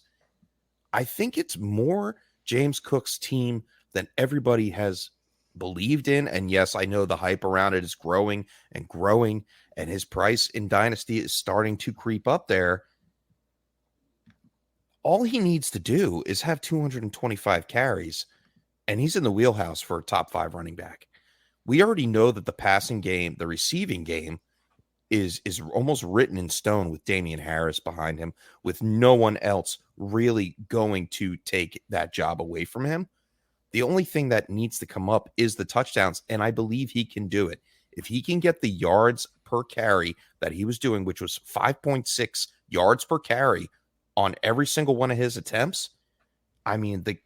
Speaker 4: I think it's more James Cook's team than everybody has believed in. And yes, I know the hype around it is growing, and his price in Dynasty is starting to creep up there. All he needs to do is have 225 carries, and he's in the wheelhouse for a top 5 running back. We already know that the passing game, the receiving game, is almost written in stone with Damian Harris behind him, with no one else really going to take that job away from him. The only thing that needs to come up is the touchdowns, and I believe he can do it. If he can get the yards per carry that he was doing, which was 5.6 yards per carry on every single one of his attempts, I mean, the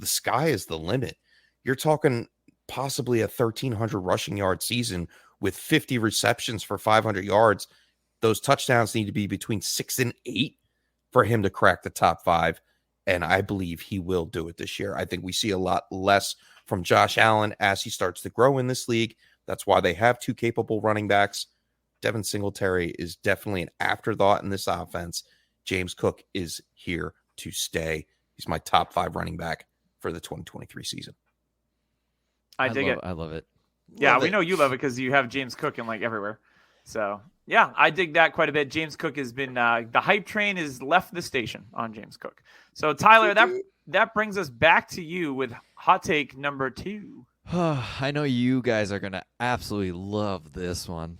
Speaker 4: sky is the limit. You're talking possibly a 1,300 rushing yard season with 50 receptions for 500 yards. Those touchdowns need to be between 6 and 8 for him to crack the top 5. And I believe he will do it this year. I think we see a lot less from Josh Allen as he starts to grow in this league. That's why they have 2 capable running backs. Devin Singletary is definitely an afterthought in this offense. James Cook is here to stay. He's my top 5 running back for the 2023 season.
Speaker 2: I dig it.
Speaker 3: I love it.
Speaker 2: Yeah,
Speaker 3: Love
Speaker 2: we
Speaker 3: it.
Speaker 2: know you love it because you have James Cook in like everywhere. So Yeah, I dig that quite a bit. James Cook has been the hype train has left the station on James Cook. So Tyler, that brings us back to you with hot take number 2.
Speaker 3: I know you guys are going to absolutely love this one.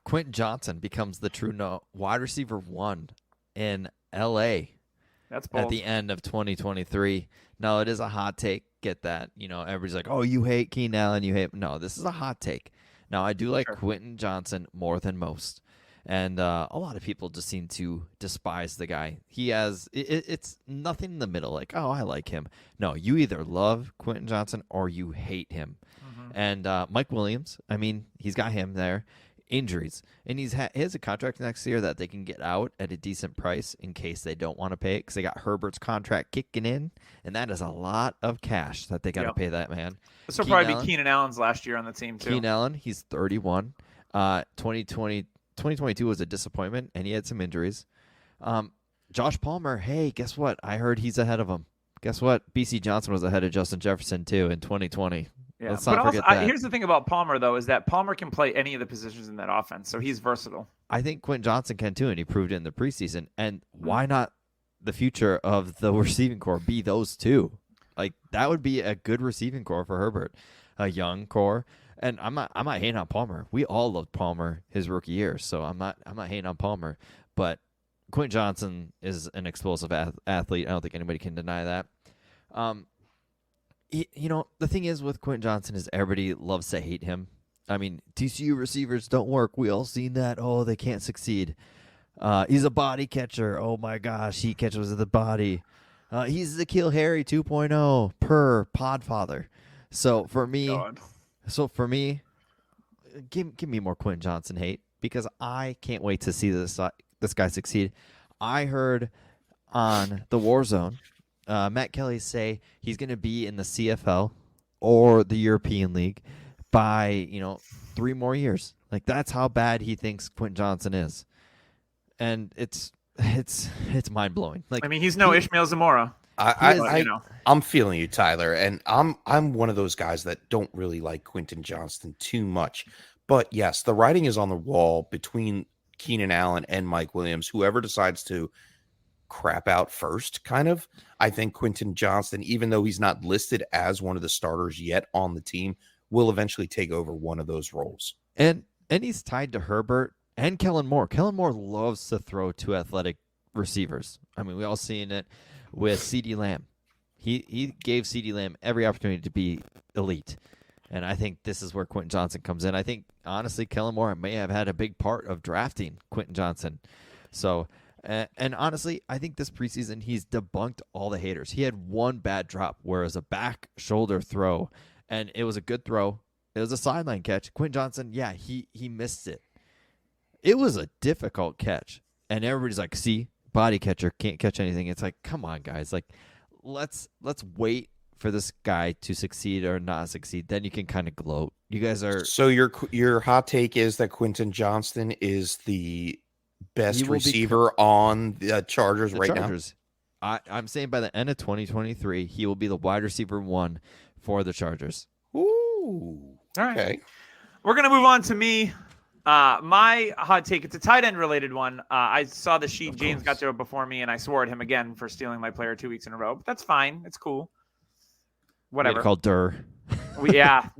Speaker 3: Quentin Johnson becomes the true wide receiver 1 in L.A.
Speaker 2: That's bold.
Speaker 3: At the end of 2023. No, it is a hot take. Get that. Everybody's like, oh, you hate Keenan Allen. You hate. No, this is a hot take. Now, I do like Quentin Johnson more than most. And a lot of people just seem to despise the guy. He has it's nothing in the middle. Like, oh, I like him. No, you either love Quentin Johnson or you hate him. Mm-hmm. And Mike Williams, I mean, he's got him there. Injuries. And he has a contract next year that they can get out at a decent price in case they don't want to pay it, because they got Herbert's contract kicking in, and that is a lot of cash that they got to pay that man.
Speaker 2: This will probably be Keenan Allen's last year on the team, too.
Speaker 3: Keenan Allen, he's 31. 2022 was a disappointment, and he had some injuries. Josh Palmer, hey, guess what? I heard he's ahead of him. Guess what? BC Johnson was ahead of Justin Jefferson, too, in 2020.
Speaker 2: Yeah,
Speaker 3: let's not forget that.
Speaker 2: Here's the thing about Palmer, though, is that Palmer can play any of the positions in that offense, so he's versatile.
Speaker 3: I think Quentin Johnson can, too, and he proved it in the preseason. And why not the future of the receiving core be those two? Like, that would be a good receiving core for Herbert, a young core. And I'm not hating on Palmer. We all loved Palmer his rookie year, so I'm not hating on Palmer. But Quentin Johnson is an explosive athlete. I don't think anybody can deny that. The thing is with Quentin Johnson is everybody loves to hate him. I mean, TCU receivers don't work. We all seen that. Oh, they can't succeed. He's a body catcher. Oh my gosh, he catches with the body. He's the Kill Harry 2.0 per Podfather. So for me, give me more Quentin Johnson hate, because I can't wait to see this guy succeed. I heard on the War Zone, Matt Kelly say he's going to be in the CFL or the European League by 3 more years. Like, that's how bad he thinks Quentin Johnson is, and it's mind blowing. Like,
Speaker 2: I mean, he's no Ishmael Zamora.
Speaker 4: I'm feeling you, Tyler, and I'm one of those guys that don't really like Quentin Johnson too much. But yes, the writing is on the wall between Keenan Allen and Mike Williams. Whoever decides to crap out first, kind of. I think Quentin Johnson, even though he's not listed as one of the starters yet on the team, will eventually take over one of those roles.
Speaker 3: And he's tied to Herbert and Kellen Moore. Kellen Moore loves to throw to athletic receivers. I mean, we all seen it with CeeDee Lamb. He gave CeeDee Lamb every opportunity to be elite. And I think this is where Quentin Johnson comes in. I think, honestly, Kellen Moore may have had a big part of drafting Quentin Johnson. So, and honestly, I think this preseason he's debunked all the haters. He had one bad drop where it was a back shoulder throw, and it was a good throw. It was a sideline catch. Quentin Johnson, yeah, he missed it. It was a difficult catch. And everybody's like, see, body catcher can't catch anything. It's like, come on, guys. Like, let's wait for this guy to succeed or not succeed. Then you can kind of gloat. You guys are.
Speaker 4: So your hot take is that Quentin Johnson is the best receiver on the Chargers now?
Speaker 3: I'm saying by the end of 2023, he will be the wide receiver 1 for the Chargers.
Speaker 4: Ooh.
Speaker 2: All right.
Speaker 4: Okay.
Speaker 2: We're going to move on to me. My hot take, it's a tight end related one. I saw the sheet. James got to it before me, and I swore at him again for stealing my player 2 weeks in a row. But that's fine. It's cool. Whatever.
Speaker 3: Called Durr.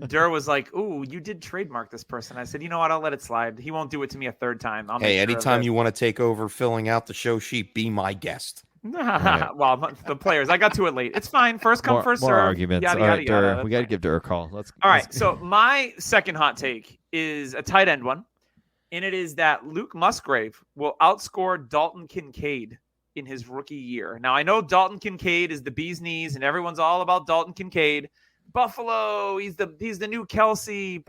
Speaker 2: Durr was like, ooh, you did trademark this person. I said, you know what? I'll let it slide. He won't do it to me a third time.
Speaker 4: Anytime you want to take over filling out the show sheet, be my guest.
Speaker 2: Right. Well, the players, I got to it late. It's fine. First come, first serve.
Speaker 3: More arguments.
Speaker 2: Yada,
Speaker 3: all right,
Speaker 2: yada,
Speaker 3: Durr,
Speaker 2: yada.
Speaker 3: we got to give Durr a call. All
Speaker 2: right. So my second hot take is a tight end one, and it is that Luke Musgrave will outscore Dalton Kincaid in his rookie year. Now, I know Dalton Kincaid is the bee's knees, and everyone's all about Dalton Kincaid. Buffalo, he's the new Kelsey,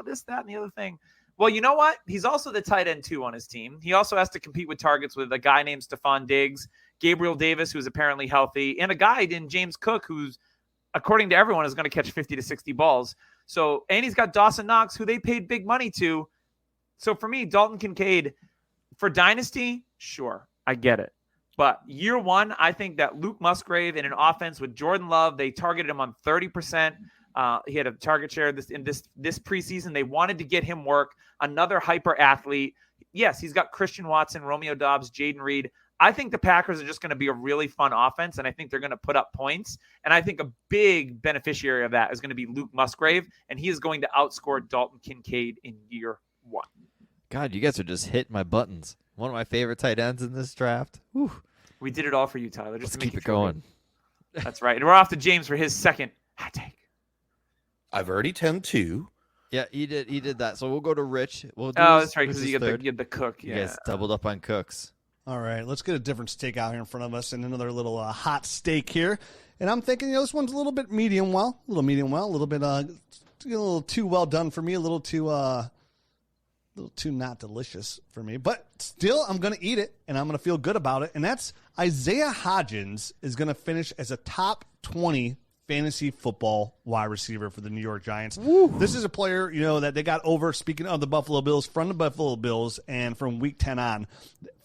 Speaker 2: this, that, and the other thing. Well, you know what? He's also the tight end 2 on his team. He also has to compete with targets with a guy named Stephon Diggs, Gabriel Davis, who's apparently healthy, and a guy in James Cook, who's, according to everyone, is going to catch 50 to 60 balls. So, and he's got Dawson Knox, who they paid big money to. So for me, Dalton Kincaid, for Dynasty, sure, I get it. But year 1, I think that Luke Musgrave in an offense with Jordan Love, they targeted him on 30%. He had a target share in this preseason. They wanted to get him work, another hyper athlete. yes, he's got Christian Watson, Romeo Dobbs, Jaden Reed. I think the Packers are just going to be a really fun offense, and I think they're going to put up points. And I think a big beneficiary of that is going to be Luke Musgrave, and he is going to outscore Dalton Kincaid in year 1.
Speaker 3: God, you guys are just hitting my buttons. One of my favorite tight ends in this draft. Whew.
Speaker 2: We did it all for you, Tyler.
Speaker 3: Let's keep it going.
Speaker 2: That's right. And we're off to James for his second hot take.
Speaker 4: I've already 10-2.
Speaker 3: Yeah, he did that. So we'll go to Rich.
Speaker 2: That's right, because you get the cook. Yeah.
Speaker 3: You guys doubled up on cooks.
Speaker 5: All right, let's get a different steak out here in front of us and another little hot steak here. And I'm thinking, this one's a little bit medium well, a little bit a little too well done for me, a little too not delicious for me. But still, I'm going to eat it, and I'm going to feel good about it. And that's Isaiah Hodgins is going to finish as a top 20 fantasy football wide receiver for the New York Giants. Woo. This is a player, that they got over, speaking of the Buffalo Bills, from the Buffalo Bills, and from week 10 on.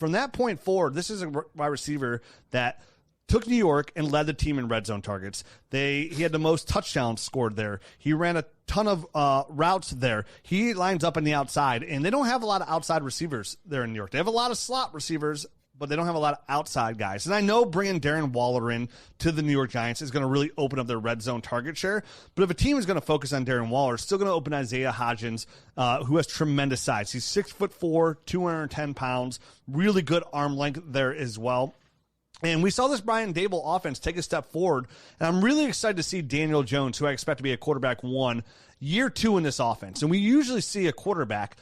Speaker 5: From that point forward, this is a wide receiver that took New York and led the team in red zone targets. He had the most touchdowns scored there. He ran a ton of routes there. He lines up on the outside, and they don't have a lot of outside receivers there in New York. They have a lot of slot receivers, but they don't have a lot of outside guys. And I know bringing Darren Waller in to the New York Giants is going to really open up their red zone target share. But if a team is going to focus on Darren Waller, it's still going to open Isaiah Hodgins, who has tremendous size. He's 6'4", 210 pounds, really good arm length there as well. And we saw this Brian Dable offense take a step forward. And I'm really excited to see Daniel Jones, who I expect to be a quarterback 1, year 2 in this offense. And we usually see a quarterback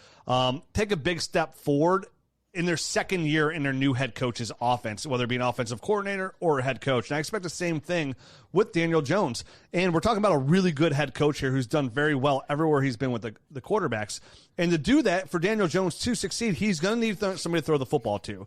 Speaker 5: take a big step forward in their second year in their new head coach's offense, whether it be an offensive coordinator or a head coach. And I expect the same thing with Daniel Jones. And we're talking about a really good head coach here who's done very well everywhere he's been with the quarterbacks. And to do that, for Daniel Jones to succeed, he's going to need somebody to throw the football to.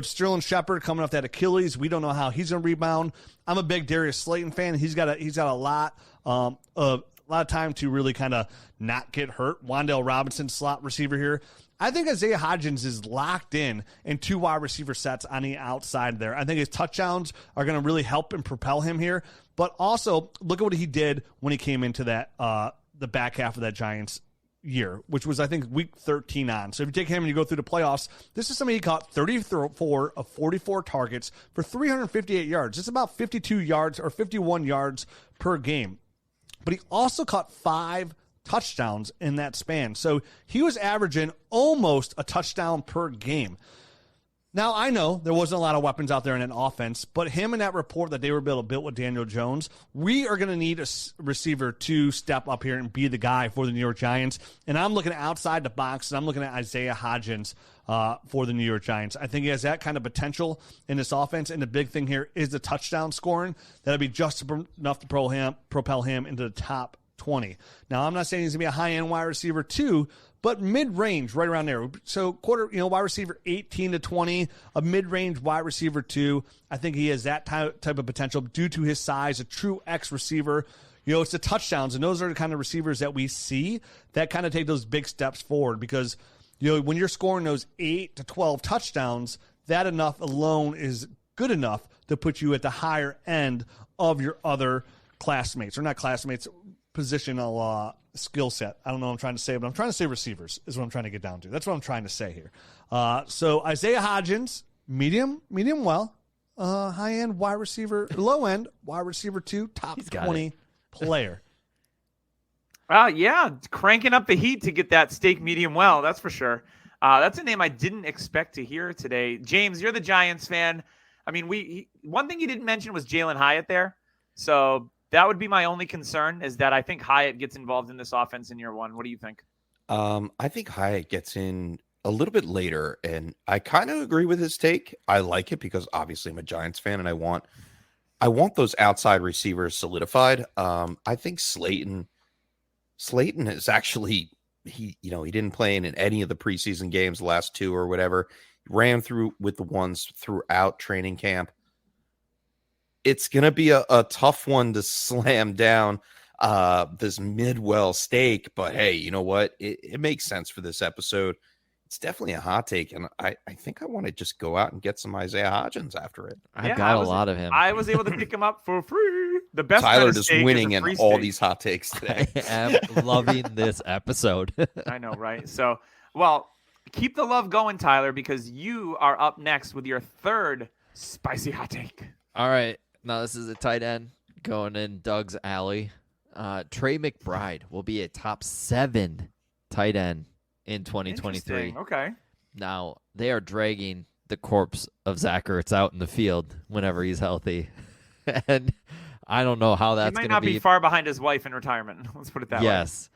Speaker 5: Sterling Shepard coming off that Achilles. We don't know how he's going to rebound. I'm a big Darius Slayton fan. He's got a lot of time to really kind of not get hurt. Wan'Dale Robinson, slot receiver here. I think Isaiah Hodgins is locked in 2 wide receiver sets on the outside there. I think his touchdowns are going to really help and propel him here. But also, look at what he did when he came into that the back half of that Giants year, which was, I think, week 13 on. So if you take him and you go through the playoffs, this is somebody he caught 34 of 44 targets for 358 yards. It's about 52 yards or 51 yards per game. But he also caught 5 touchdowns in that span. So he was averaging almost a touchdown per game. Now, I know there wasn't a lot of weapons out there in an offense, but him and that report that they were built with Daniel Jones, we are going to need a receiver to step up here and be the guy for the New York Giants. And I'm looking outside the box, and I'm looking at Isaiah Hodgins for the New York Giants. I think he has that kind of potential in this offense, and the big thing here is the touchdown scoring. That'll be just enough to propel him into the top 20. Now, I'm not saying he's going to be a high-end wide receiver 2, but mid-range, right around there. So wide receiver 18 to 20, a mid-range wide receiver 2. I think he has that type of potential due to his size, a true X receiver. It's the touchdowns, and those are the kind of receivers that we see that kind of take those big steps forward because, when you're scoring those 8 to 12 touchdowns, that enough alone is good enough to put you at the higher end of your other classmates, or not classmates, positional skill set. I don't know what I'm trying to say, but I'm trying to say receivers is what I'm trying to get down to. That's what I'm trying to say here. So Isaiah Hodgins, medium well, high-end wide receiver, low-end wide receiver 2, top 20 player.
Speaker 2: Yeah, cranking up the heat to get that steak medium well, that's for sure. That's a name I didn't expect to hear today. James, you're the Giants fan. I mean, one thing you didn't mention was Jalen Hyatt there. So that would be my only concern, is that I think Hyatt gets involved in this offense in year 1. What do you think?
Speaker 4: I think Hyatt gets in a little bit later, and I kind of agree with his take. I like it because obviously I'm a Giants fan, and I want those outside receivers solidified. I think Slayton is actually he didn't play in any of the preseason games, the last 2 or whatever. He ran through with the ones throughout training camp. It's going to be a tough one to slam down this Midwell steak, but hey, you know what? It makes sense for this episode. It's definitely a hot take, and I think I want to just go out and get some Isaiah Hodgins after it.
Speaker 3: I've got a lot of him.
Speaker 2: I was able to pick him up for free. The best
Speaker 4: Tyler just winning in all these hot takes today.
Speaker 3: I am loving this episode.
Speaker 2: I know, right? So, well, keep the love going, Tyler, because you are up next with your third spicy hot take.
Speaker 3: All right. Now this is a tight end going in Doug's alley. Trey McBride will be a top 7 tight end in 2023.
Speaker 2: Interesting. Okay.
Speaker 3: Now, they are dragging the corpse of Zach Ertz out in the field whenever he's healthy. And I don't know how that's
Speaker 2: He
Speaker 3: going
Speaker 2: might
Speaker 3: to
Speaker 2: not be far behind his wife in retirement. Let's put it that way.
Speaker 3: Yes.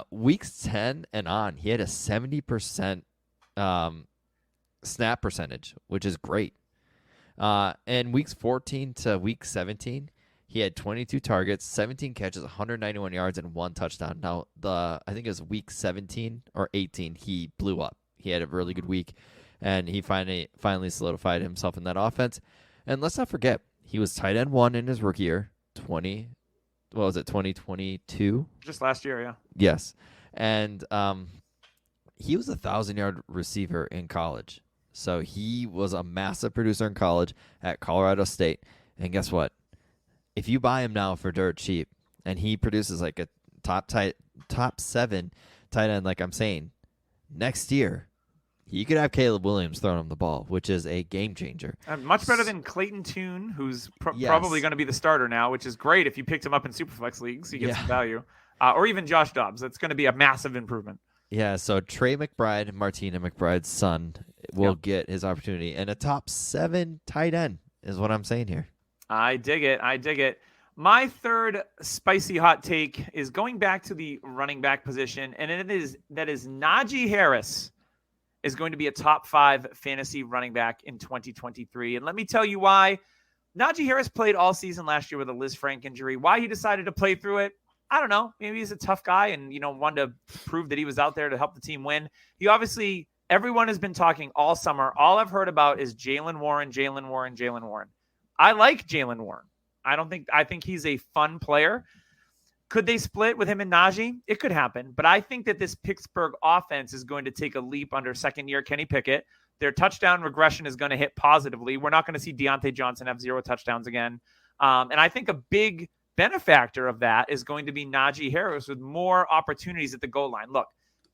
Speaker 3: Weeks 10 and on, he had a 70% snap percentage, which is great. And weeks 14 to week 17, he had 22 targets, 17 catches, 191 yards, and 1 touchdown. Now, I think it was week 17 or 18, he blew up. He had a really good week, and he finally solidified himself in that offense. And let's not forget, he was tight end 1 in his rookie year, 2022?
Speaker 2: Just last year, yeah.
Speaker 3: Yes. And he was a 1,000-yard receiver in college. So he was a massive producer in college at Colorado State. And guess what? If you buy him now for dirt cheap and he produces like a top 7 tight end, like I'm saying, next year, you could have Caleb Williams throwing him the ball, which is a game changer.
Speaker 2: Much better than Clayton Tune, who's
Speaker 3: Yes.
Speaker 2: probably going to be the starter now, which is great if you picked him up in Superflex leagues. You get some value. Or even Josh Dobbs. That's going to be a massive improvement.
Speaker 3: Yeah, so Trey McBride, Martina McBride's son, will get his opportunity. And a top 7 tight end is what I'm saying here.
Speaker 2: I dig it. My third spicy hot take is going back to the running back position, and that is Najee Harris is going to be a top 5 fantasy running back in 2023. And let me tell you why. Najee Harris played all season last year with a Liz Frank injury. Why he decided to play through it, I don't know. Maybe he's a tough guy and, wanted to prove that he was out there to help the team win. Everyone has been talking all summer. All I've heard about is Jaylen Warren. I like Jaylen Warren. I think he's a fun player. Could they split with him and Najee? It could happen. But I think that this Pittsburgh offense is going to take a leap under second-year Kenny Pickett. Their touchdown regression is going to hit positively. We're not going to see Deontay Johnson have 0 touchdowns again. And I think a big benefactor of that is going to be Najee Harris with more opportunities at the goal line. Look,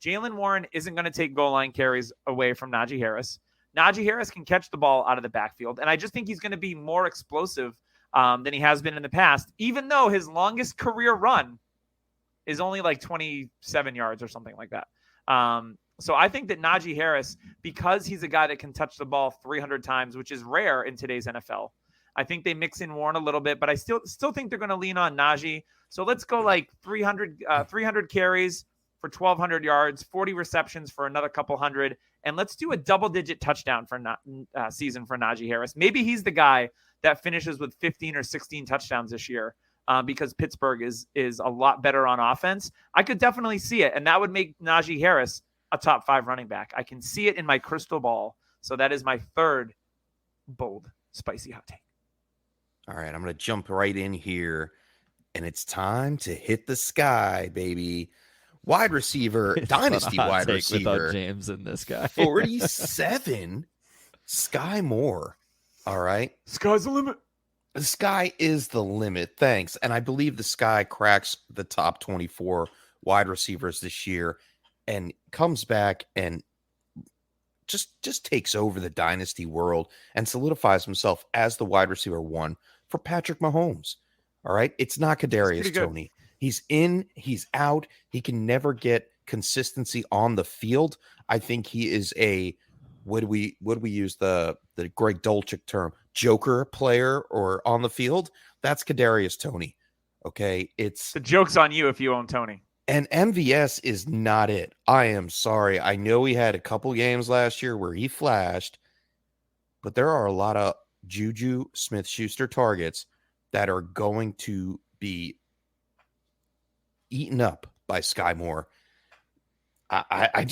Speaker 2: Jaylen Warren isn't going to take goal line carries away from Najee Harris. Najee Harris can catch the ball out of the backfield, and I just think he's going to be more explosive than he has been in the past, even though his longest career run is only like 27 yards or something like that. So I think that Najee Harris, because he's a guy that can touch the ball 300 times, which is rare in today's NFL, I think they mix in Warren a little bit, but I still think they're going to lean on Najee. So let's go like 300 carries for 1,200 yards, 40 receptions for another couple hundred, and let's do a double-digit touchdown for season for Najee Harris. Maybe he's the guy that finishes with 15 or 16 touchdowns this year because Pittsburgh is a lot better on offense. I could definitely see it, and that would make Najee Harris a top 5 running back. I can see it in my crystal ball. So that is my third bold, spicy hot take.
Speaker 4: All right, I'm going to jump right in here, and it's time to hit the sky, baby. Wide receiver, dynasty wide receiver.
Speaker 3: Without James and this guy.
Speaker 4: 47, Sky Moore. All right.
Speaker 2: Sky's the limit.
Speaker 4: The sky is the limit. Thanks. And I believe the sky cracks the top 24 wide receivers this year and comes back and just takes over the dynasty world and solidifies himself as the wide receiver 1 for Patrick Mahomes. All right. It's not Kadarius Toney. He's in, he's out. He can never get consistency on the field. I think he is a, would we use the Greg Dolchik term, joker player or on the field? That's Kadarius Toney. Okay. It's
Speaker 2: the joke's on you if you own Toney.
Speaker 4: And MVS is not it. I am sorry. I know he had a couple games last year where he flashed, but there are a lot of Juju Smith-Schuster targets that are going to be eaten up by Sky Moore. I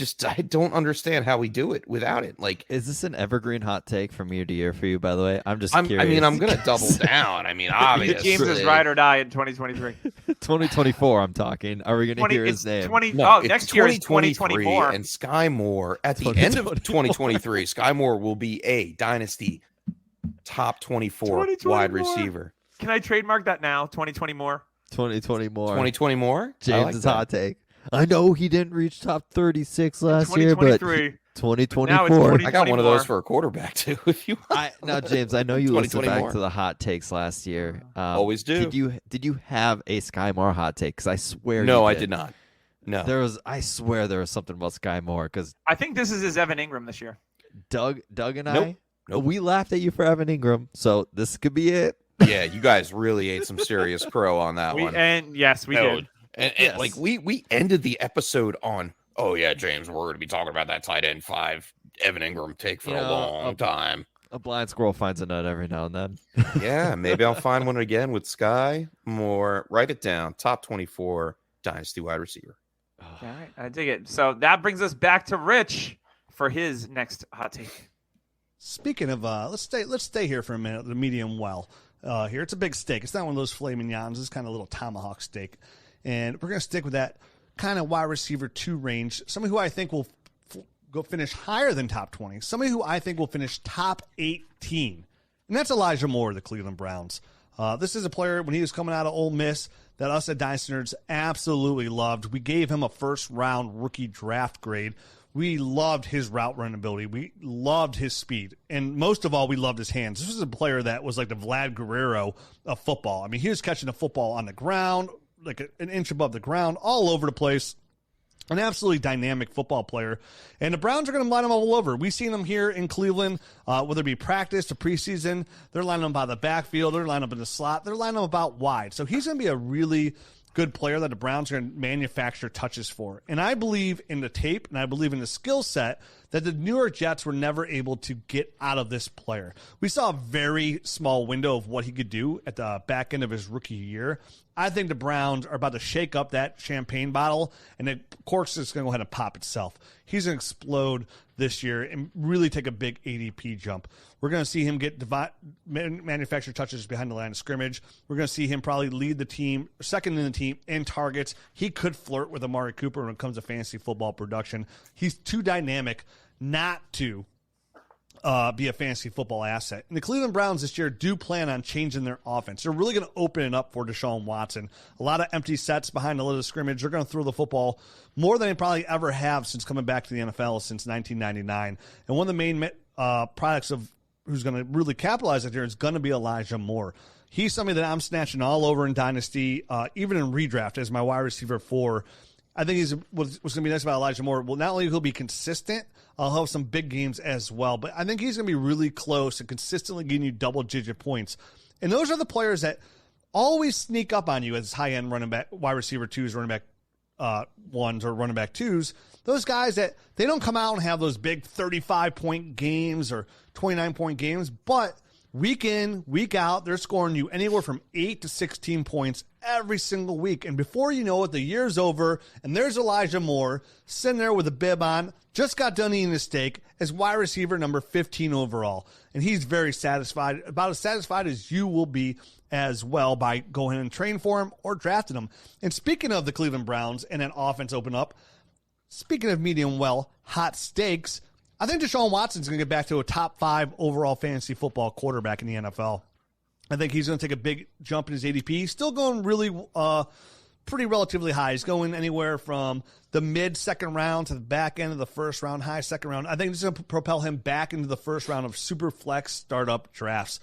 Speaker 4: don't understand how we do it without it. Like,
Speaker 3: is this an evergreen hot take from year to year for you, by the way? I'm just curious.
Speaker 4: I mean, I'm going to double down. I mean, obviously.
Speaker 2: James is ride or die in 2023.
Speaker 3: 2024, I'm talking. Are we going to hear his name?
Speaker 2: Next year is 2024.
Speaker 4: And Sky Moore, at the end of 2023, Sky Moore will be a dynasty top 24 wide receiver.
Speaker 2: Can I trademark that now? 2020 more?
Speaker 3: 2020 more.
Speaker 4: 2020 more?
Speaker 3: James' hot take. I know he didn't reach top 36 last year, but
Speaker 2: Now it's
Speaker 3: 2024.
Speaker 4: I got one of those
Speaker 2: 2024.
Speaker 4: for a quarterback too. If you want.
Speaker 3: Now, James, I know you listened back
Speaker 4: 2024.
Speaker 3: to the hot takes last year.
Speaker 4: Always do.
Speaker 3: Did you have a Sky Moore hot take? Because I swear
Speaker 4: No,
Speaker 3: you
Speaker 4: I
Speaker 3: did.
Speaker 4: did not. No.
Speaker 3: I swear there was something about Sky Moore because
Speaker 2: I think this is his Evan Ingram this year.
Speaker 3: Doug and
Speaker 4: Nope.
Speaker 3: I, we laughed at you for Evan Ingram, so this could be it.
Speaker 4: Yeah, you guys really ate some serious crow on that one.
Speaker 2: And yes, we
Speaker 4: No,
Speaker 2: did.
Speaker 4: And
Speaker 3: Yes.
Speaker 4: like we ended the episode on, oh yeah, James, we're going to be talking about that tight end 5 Evan Ingram take for a long time.
Speaker 3: A blind squirrel finds a nut every now and then.
Speaker 4: Yeah, maybe I'll find one again with Sky Moore. Write it down. Top 24 Dynasty wide receiver.
Speaker 2: All right, I dig it. So that brings us back to Rich for his next hot take.
Speaker 5: Speaking of, let's stay here for a minute. The medium well here. It's a big steak. It's not one of those filet mignons. It's kind of a little tomahawk steak, and we're gonna stick with that kind of wide receiver 2 range. Somebody who I think will go finish higher than top 20. Somebody who I think will finish top 18, and that's Elijah Moore of the Cleveland Browns. This is a player when he was coming out of Ole Miss that us at Dynasty Nerds absolutely loved. We gave him a first-round rookie draft grade. We loved his route running ability. We loved his speed. And most of all, we loved his hands. This was a player that was like the Vlad Guerrero of football. I mean, he was catching the football on the ground, like an inch above the ground, all over the place. An absolutely dynamic football player. And the Browns are going to line him all over. We've seen him here in Cleveland, whether it be practice or preseason. They're lining him by the backfield. They're lining him in the slot. They're lining him about wide. So he's going to be a really good player that the Browns are going to manufacture touches for. And I believe in the tape and I believe in the skill set that the New York Jets were never able to get out of this player. We saw a very small window of what he could do at the back end of his rookie year. I think the Browns are about to shake up that champagne bottle, and the cork's just going to go ahead and pop itself. He's going to explode this year and really take a big ADP jump. We're going to see him get manufactured touches behind the line of scrimmage. We're going to see him probably lead the team, second in the team in targets. He could flirt with Amari Cooper when it comes to fantasy football production. He's too dynamic not to be a fantasy football asset. And the Cleveland Browns this year do plan on changing their offense. They're really going to open it up for Deshaun Watson. A lot of empty sets behind the line of scrimmage. They're going to throw the football more than they probably ever have since coming back to the NFL since 1999. And one of the main products of who's going to really capitalize it here is going to be Elijah Moore. He's somebody that I'm snatching all over in Dynasty, even in redraft as my wide receiver 4. I think what's going to be nice about Elijah Moore, well, not only he'll be consistent, I'll have some big games as well, but I think he's going to be really close and consistently getting you double-digit points. And those are the players that always sneak up on you as high-end running back, wide receiver 2s, running back 1s, or running back 2s. Those guys that they don't come out and have those big 35-point games or 29-point games, but week in, week out, they're scoring you anywhere from 8 to 16 points every single week. And before you know it, the year's over, and there's Elijah Moore sitting there with a bib on, just got done eating a steak as wide receiver number 15 overall. And he's very satisfied, about as satisfied as you will be as well by going and training for him or drafting him. And speaking of the Cleveland Browns and an offense open up, speaking of medium well, hot steaks, I think Deshaun Watson's going to get back to a top 5 overall fantasy football quarterback in the NFL. I think he's going to take a big jump in his ADP. He's still going really pretty relatively high. He's going anywhere from the mid-second round to the back end of the first round, high second round. I think this is going to propel him back into the first round of super flex startup drafts.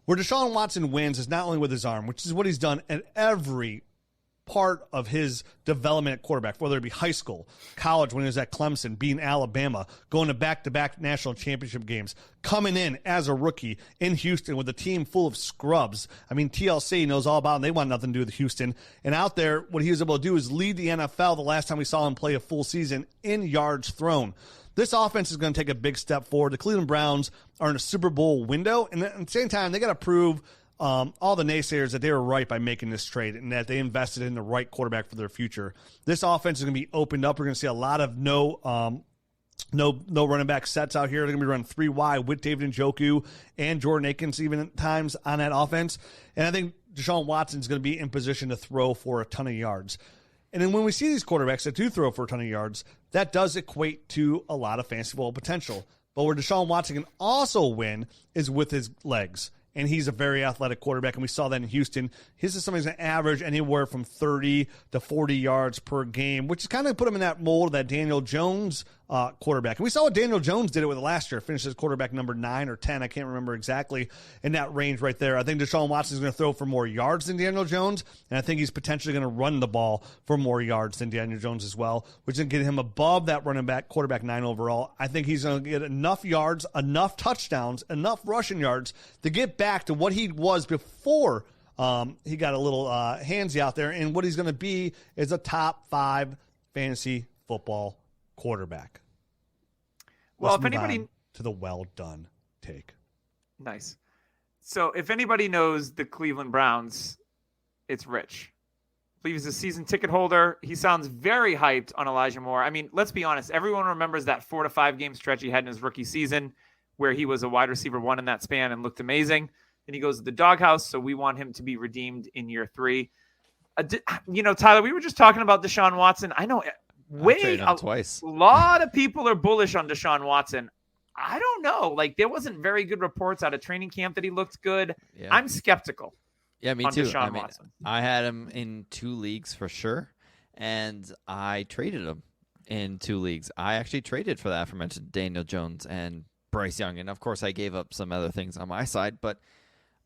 Speaker 5: Where Deshaun Watson wins is not only with his arm, which is what he's done at every part of his development at quarterback, whether it be high school, college when he was at Clemson, being Alabama, going to back-to-back national championship games, coming in as a rookie in Houston with a team full of scrubs. I mean, TLC knows all about it, and they want nothing to do with Houston. And out there, what he was able to do is lead the NFL the last time we saw him play a full season in yards thrown. This offense is going to take a big step forward. The Cleveland Browns are in a Super Bowl window, and at the same time, they got to prove all the naysayers that they were right by making this trade and that they invested in the right quarterback for their future. This offense is going to be opened up. We're going to see a lot of no running back sets out here. They're going to be running 3 wide with David Njoku and Jordan Akins even at times on that offense. And I think Deshaun Watson is going to be in position to throw for a ton of yards. And then when we see these quarterbacks that do throw for a ton of yards, that does equate to a lot of fantasy football potential. But where Deshaun Watson can also win is with his legs. and he's a very athletic quarterback, and we saw that in Houston. His is somebody's going to average anywhere from 30 to 40 yards per game, which is kind of put him in that mold of that Daniel Jones quarterback. And we saw what Daniel Jones did it with last year, finished as quarterback number 9 or 10. I can't remember exactly, in that range right there. I think Deshaun Watson is going to throw for more yards than Daniel Jones, and I think he's potentially going to run the ball for more yards than Daniel Jones as well, which is going to get him above that running back, quarterback 9 overall. I think he's going to get enough yards, enough touchdowns, enough rushing yards to get back to what he was before he got a little handsy out there, and what he's going to be is a top 5 fantasy football quarterback.
Speaker 2: Well,
Speaker 5: Let's
Speaker 2: if
Speaker 5: move
Speaker 2: anybody
Speaker 5: on to the well done take.
Speaker 2: Nice. So if anybody knows the Cleveland Browns, it's Rich. I believe he's a season ticket holder. He sounds very hyped on Elijah Moore. I mean, let's be honest. Everyone remembers that 4 to 5 game stretch he had in his rookie season where he was a wide receiver 1 in that span and looked amazing. Then he goes to the doghouse, so we want him to be redeemed in year 3. Tyler, we were just talking about Deshaun Watson. I know
Speaker 3: twice.
Speaker 2: A lot of people are bullish on Deshaun Watson. I don't know. Like, there wasn't very good reports out of training camp that he looked good. Yeah. I'm skeptical.
Speaker 3: Yeah, me
Speaker 2: on
Speaker 3: too.
Speaker 2: Deshaun Watson.
Speaker 3: I had him in 2 leagues for sure, and I traded him in 2 leagues. I actually traded for the aforementioned Daniel Jones and Bryce Young, and of course I gave up some other things on my side, but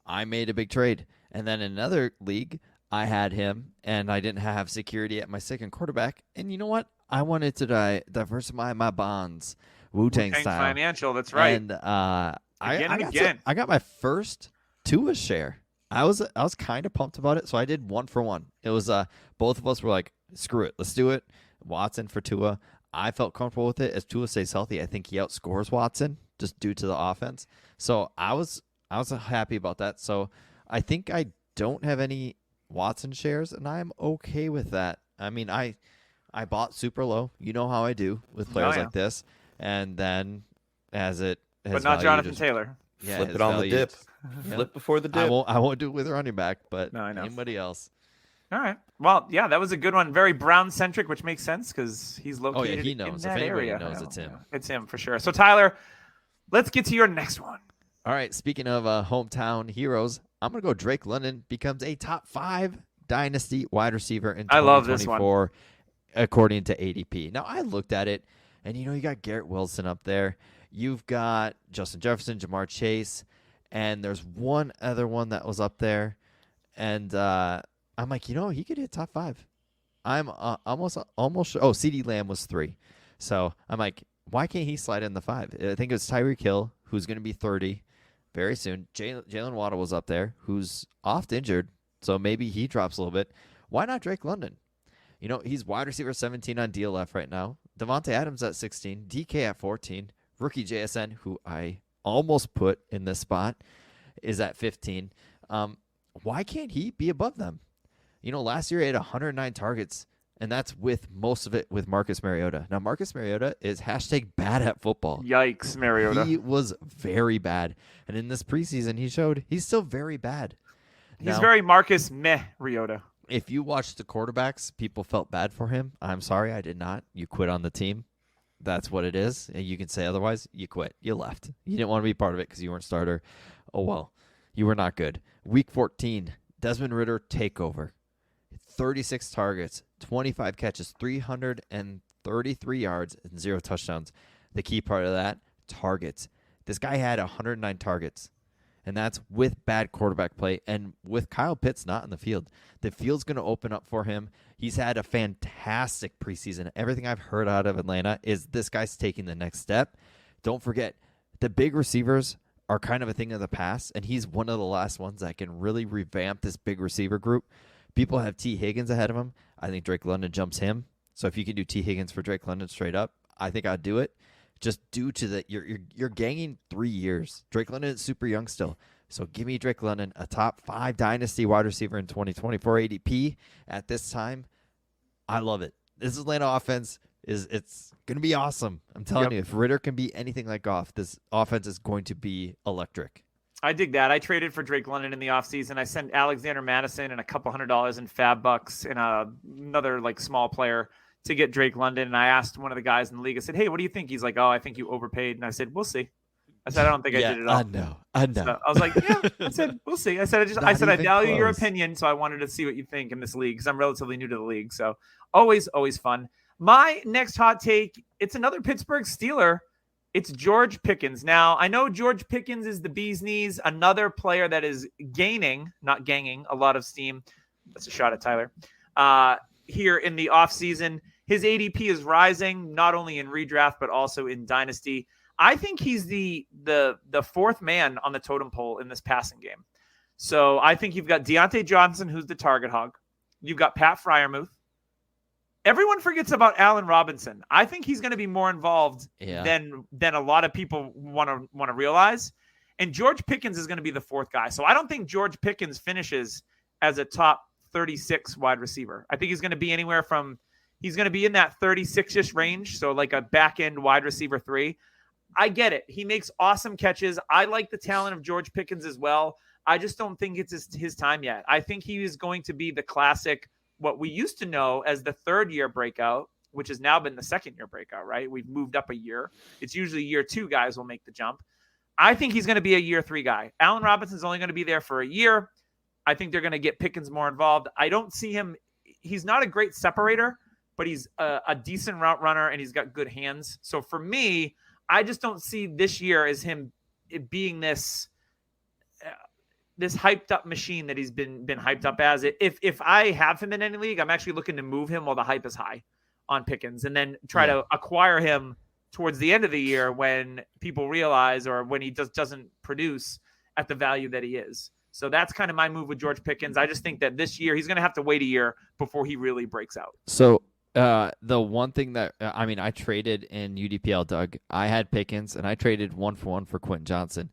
Speaker 3: I made a big trade. And then in another league, I had him, and I didn't have security at my second quarterback. And you know what? I wanted to diversify my bonds, Wu-Tang style.
Speaker 2: Financial, that's right.
Speaker 3: And I got my first Tua share. I was kind of pumped about it, so I did 1 for 1. It was both of us were like, screw it, let's do it. Watson for Tua. I felt comfortable with it. As Tua stays healthy, I think he outscores Watson just due to the offense. So I was happy about that. So I think I don't have any Watson shares, and I'm okay with that. I mean, I bought super low. You know how I do with players like this. And then as it has
Speaker 2: but not
Speaker 3: value,
Speaker 2: Jonathan Taylor.
Speaker 3: Yeah,
Speaker 4: Flip it on the dip.
Speaker 3: Yeah.
Speaker 4: Flip before the dip.
Speaker 3: I won't do it with running back, but
Speaker 2: No, I know.
Speaker 3: anybody else.
Speaker 2: All right. Well, yeah, that was a good one. Very Brown-centric, which makes sense because he's located
Speaker 3: he knows.
Speaker 2: in that
Speaker 3: If anybody
Speaker 2: area.
Speaker 3: knows, it's him.
Speaker 2: It's him for sure. So, Tyler, let's get to your next one.
Speaker 3: All right, speaking of hometown heroes, I'm going to go Drake London becomes a top 5 Dynasty wide receiver in 2024,
Speaker 2: I love this one.
Speaker 3: According to ADP. Now, I looked at it, and you got Garrett Wilson up there. You've got Justin Jefferson, Jamar Chase, and there's one other one that was up there. And I'm like, he could hit top 5. I'm almost sure. Oh, CeeDee Lamb was 3. So I'm like, why can't he slide in the 5? I think it was Tyreek Hill, who's going to be 30 very soon. Jalen Waddle was up there, who's oft injured, so maybe he drops a little bit. Why not Drake London? He's wide receiver 17 on DLF right now. Devontae Adams at 16, DK at 14, rookie JSN, who I almost put in this spot, is at 15. Why can't he be above them? Last year he had 109 targets, and that's with most of it with Marcus Mariota. Now, Marcus Mariota is #bad at football.
Speaker 2: Yikes, Mariota.
Speaker 3: He was very bad. And in this preseason, he showed he's still very bad.
Speaker 2: He's very Marcus Mariota.
Speaker 3: If you watch the quarterbacks, people felt bad for him. I'm sorry, I did not. You quit on the team. That's what it is. And you can say otherwise. You quit. You left. You didn't want to be part of it because you weren't starter. Oh, well. You were not good. Week 14, Desmond Ridder takeover. 36 targets, 25 catches, 333 yards, and 0 touchdowns. The key part of that, targets. This guy had 109 targets, and that's with bad quarterback play and with Kyle Pitts not in the field. The field's going to open up for him. He's had a fantastic preseason. Everything I've heard out of Atlanta is this guy's taking the next step. Don't forget, the big receivers are kind of a thing of the past, and he's one of the last ones that can really revamp this big receiver group. People have T. Higgins ahead of him. I think Drake London jumps him. So if you can do T. Higgins for Drake London straight up, I think I'd do it. Just due to the you're ganging 3 years. Drake London is super young still. So give me Drake London, a top 5 Dynasty wide receiver in 2024 ADP at this time. I love it. This Atlanta offense it's going to be awesome. I'm telling you, if Ridder can be anything like Goff, this offense is going to be electric.
Speaker 2: I dig that. I traded for Drake London in the offseason. I sent Alexander Madison and a couple $100 in fab bucks and another small player to get Drake London. And I asked one of the guys in the league, I said, hey, what do you think? He's like, oh, I think you overpaid. And I said, we'll see. I said I don't think I did it all.
Speaker 3: I know.
Speaker 2: So I was like, yeah. I said we'll see. I said I value your opinion, so I wanted to see what you think in this league because I'm relatively new to the league. So always fun. My next hot take, it's another Pittsburgh Steeler. It's George Pickens. Now, I know George Pickens is the bee's knees, another player that is gaining, not ganging, a lot of steam. That's a shot at Tyler. Here in the offseason, his ADP is rising, not only in redraft, but also in Dynasty. I think he's the fourth man on the totem pole in this passing game. So I think you've got Deontay Johnson, who's the target hog. You've got Pat Freiermuth. Everyone forgets about Allen Robinson. I think he's going to be more involved than a lot of people want to realize. And George Pickens is going to be the fourth guy. So I don't think George Pickens finishes as a top 36 wide receiver. I think he's going to be he's going to be in that 36-ish range. So like a back end wide receiver 3. I get it. He makes awesome catches. I like the talent of George Pickens as well. I just don't think it's his time yet. I think he is going to be the classic, what we used to know as the third-year breakout, which has now been the second-year breakout, right? We've moved up a year. It's usually year 2 guys will make the jump. I think he's going to be a year 3 guy. Allen Robinson's only going to be there for a year. I think they're going to get Pickens more involved. I don't see him. He's not a great separator, but he's a decent route runner, and he's got good hands. So for me, I just don't see this year as him being this hyped up machine that he's been hyped up as. If I have him in any league, I'm actually looking to move him while the hype is high on Pickens and then try to acquire him towards the end of the year when people realize or when he doesn't produce at the value that he is. So that's kind of my move with George Pickens. I just think that this year he's going to have to wait a year before he really breaks out.
Speaker 3: So the one thing that I traded in UDPL, Doug, I had Pickens and I traded 1-for-1 for Quentin Johnson.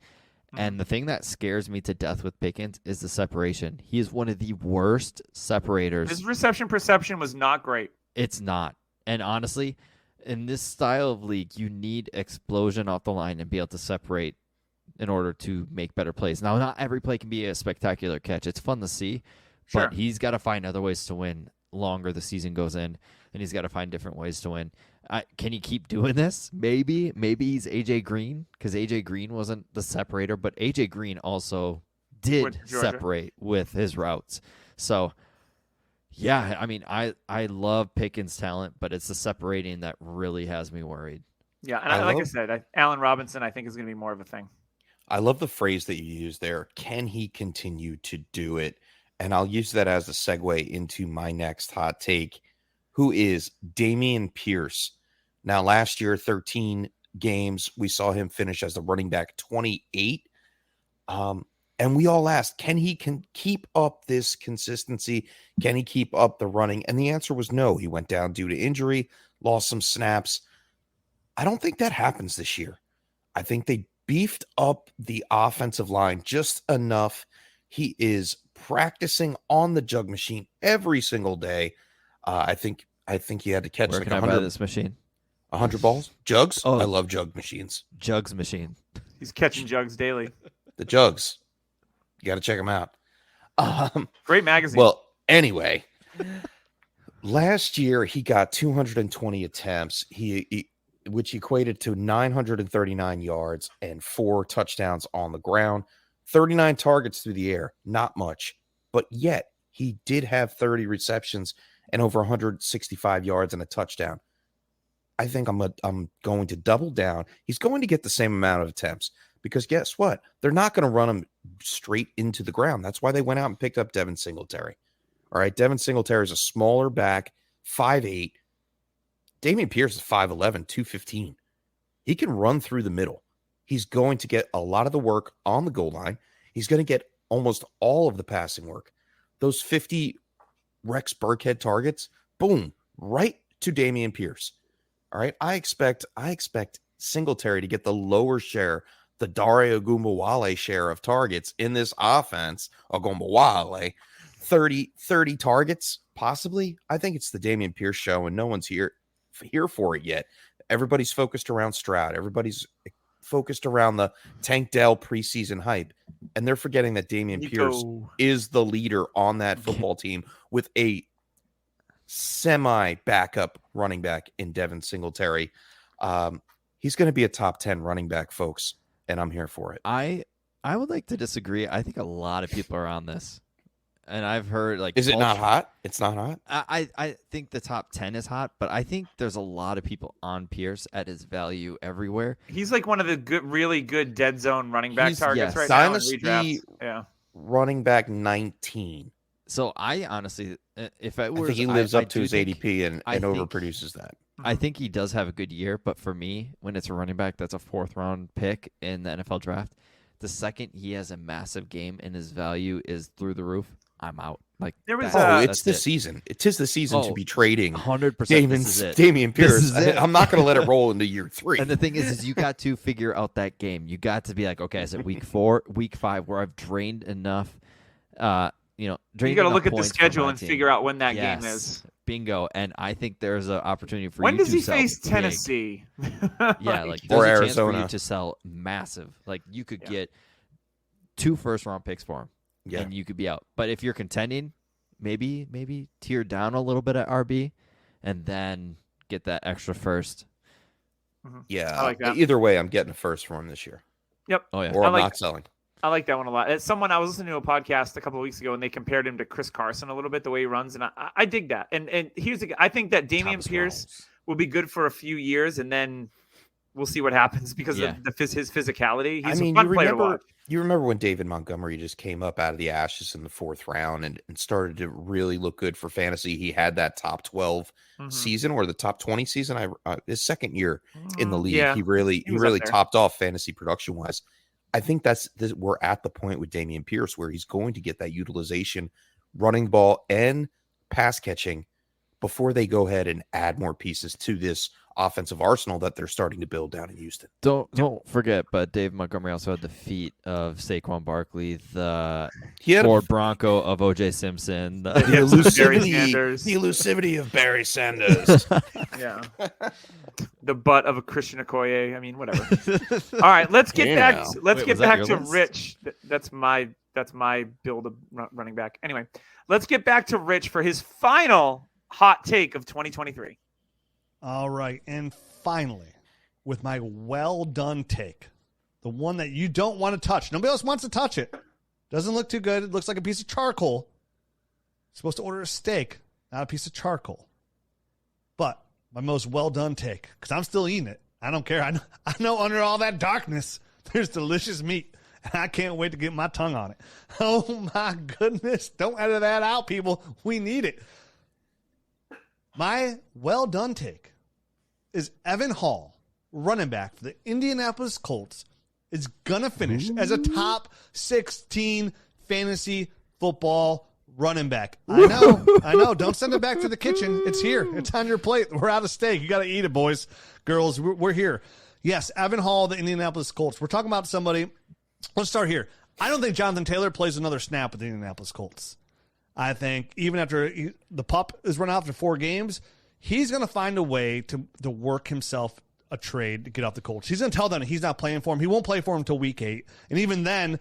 Speaker 3: And the thing that scares me to death with Pickens is the separation. He is one of the worst separators.
Speaker 2: His reception perception was not great.
Speaker 3: It's not. And honestly, in this style of league, you need explosion off the line and be able to separate in order to make better plays. Now, not every play can be a spectacular catch. It's fun to see, but he's got to find other ways to win longer the season goes in, and he's got to find different ways to win. Can he keep doing this? Maybe he's AJ Green, because AJ Green wasn't the separator, but AJ Green also did separate with his routes. So, yeah, I love Pickens' talent, but it's the separating that really has me worried.
Speaker 2: Yeah, and like I said, Allen Robinson, I think, is going to be more of a thing.
Speaker 4: I love the phrase that you use there. Can he continue to do it? And I'll use that as a segue into my next hot take, who is Dameon Pierce. Now, last year, 13 games, we saw him finish as the running back 28. And we all asked, can he keep up this consistency? Can he keep up the running? And the answer was no. He went down due to injury, lost some snaps. I don't think that happens this year. I think they beefed up the offensive line just enough. He is practicing on the jug machine every single day. I think he had to catch
Speaker 3: Where
Speaker 4: like
Speaker 3: can I buy this machine?
Speaker 4: 100 balls? Jugs?
Speaker 3: Oh.
Speaker 4: I love jug machines.
Speaker 3: Jugs machine.
Speaker 2: He's catching jugs daily.
Speaker 4: The jugs. You got to check them out.
Speaker 2: Great magazine.
Speaker 4: Well, anyway, last year he got 220 attempts, which equated to 939 yards and 4 touchdowns on the ground, 39 targets through the air. Not much, but yet he did have 30 receptions and over 165 yards and a touchdown. I think I'm going to double down. He's going to get the same amount of attempts because guess what? They're not going to run him straight into the ground. That's why they went out and picked up Devin Singletary. All right, Devin Singletary is a smaller back, 5'8". Dameon Pierce is 5'11", 215. He can run through the middle. He's going to get a lot of the work on the goal line. He's going to get almost all of the passing work. Those 50 Rex Burkhead targets, boom, right to Dameon Pierce. All right, I expect Singletary to get the lower share, the Dare Ogunbowale share of targets in this offense. Ogunbowale, 30 targets, possibly. I think it's the Dameon Pierce show, and no one's here for it yet. Everybody's focused around Stroud. Everybody's focused around the Tank Dell preseason hype, and they're forgetting that Dameon Pierce is the leader on that football team with a semi-backup running back in Devin Singletary. He's going to be a top 10 running back, folks. and I'm here for it.
Speaker 3: I would like to disagree. I think a lot of people are on this. And I've heard
Speaker 4: is it not hot? It's not hot.
Speaker 3: I think the top 10 is hot, but I think there's a lot of people on Pierce at his value everywhere.
Speaker 2: He's like one of the really good dead zone running back targets right
Speaker 4: Dynasty
Speaker 2: now in redrafts. Yeah,
Speaker 4: running back 19.
Speaker 3: So I honestly, if I were,
Speaker 4: I think he lives up to his
Speaker 3: think,
Speaker 4: ADP and overproduces that.
Speaker 3: I think he does have a good year, but for me, when it's a running back that's a 4th round pick in the NFL draft, the second he has a massive game and his value is through the roof, I'm out. Like
Speaker 2: there was,
Speaker 4: it's the season. It is the season to be trading
Speaker 3: 100%.
Speaker 4: Damian Pierce. I'm not going to let it roll into year 3.
Speaker 3: And the thing is you got to figure out that game. You got to be like, okay, is it week 4, week 5, where I've drained enough? You got
Speaker 2: to look at the schedule and figure out when that game is.
Speaker 3: Bingo. And I think there's an opportunity for
Speaker 2: when
Speaker 3: you
Speaker 2: does he face Tennessee?
Speaker 3: Yeah, like
Speaker 4: or
Speaker 3: there's a
Speaker 4: Arizona.
Speaker 3: chance for you to sell massive. Like you could get 2 first-round picks for him.
Speaker 4: Yeah.
Speaker 3: And you could be out. But if you're contending, maybe tear down a little bit at RB and then get that extra first.
Speaker 4: Yeah.
Speaker 2: I like that.
Speaker 4: Either way, I'm getting a first for him this year.
Speaker 2: Yep.
Speaker 3: Oh, yeah.
Speaker 4: Or I'm not selling.
Speaker 2: I like that one a lot. As someone, I was listening to a podcast a couple of weeks ago, and they compared him to Chris Carson a little bit, the way he runs, and I dig that. And here's I think that Damian Pierce will be good for a few years, and then we'll see what happens because of his physicality. He's a fun player to watch.
Speaker 4: You remember when David Montgomery just came up out of the ashes in the 4th round and started to really look good for fantasy? He had that top 12 season or the top 20 season. His second year in the league, he really topped off fantasy production wise. I think we're at the point with Damian Pierce where he's going to get that utilization, running ball and pass catching before they go ahead and add more pieces to this offensive arsenal that they're starting to build down in Houston.
Speaker 3: Don't forget, but Dave Montgomery also had the feet of Saquon Barkley, the Ford Bronco of OJ Simpson,
Speaker 4: the elusivity of Barry Sanders.
Speaker 2: Yeah. The butt of a Christian Okoye. I mean, whatever. All right, let's get back. Let's get back to Rich. That's my build of running back. Anyway, let's get back to Rich for his final hot take of 2023.
Speaker 5: All right, and finally, with my well done take, the one that you don't want to touch. Nobody else wants to touch it. Doesn't look too good. It looks like a piece of charcoal. You're supposed to order a steak, not a piece of charcoal. But my most well done take, because I'm still eating it. I don't care. I know under all that darkness, there's delicious meat. And I can't wait to get my tongue on it. Oh, my goodness. Don't edit that out, people. We need it. My well done take is Evan Hall, running back for the Indianapolis Colts, is going to finish as a top 16 fantasy football running back. I know. Don't send it back to the kitchen. It's here. It's on your plate. We're out of steak. You got to eat it, boys, girls. We're here. Yes, Evan Hall, the Indianapolis Colts. We're talking about somebody. Let's start here. I don't think Jonathan Taylor plays another snap with the Indianapolis Colts. I think even after the pup is run out after 4 games, he's going to find a way to work himself a trade to get off the Colts. He's going to tell them he's not playing for him. He won't play for him until week 8. And even then,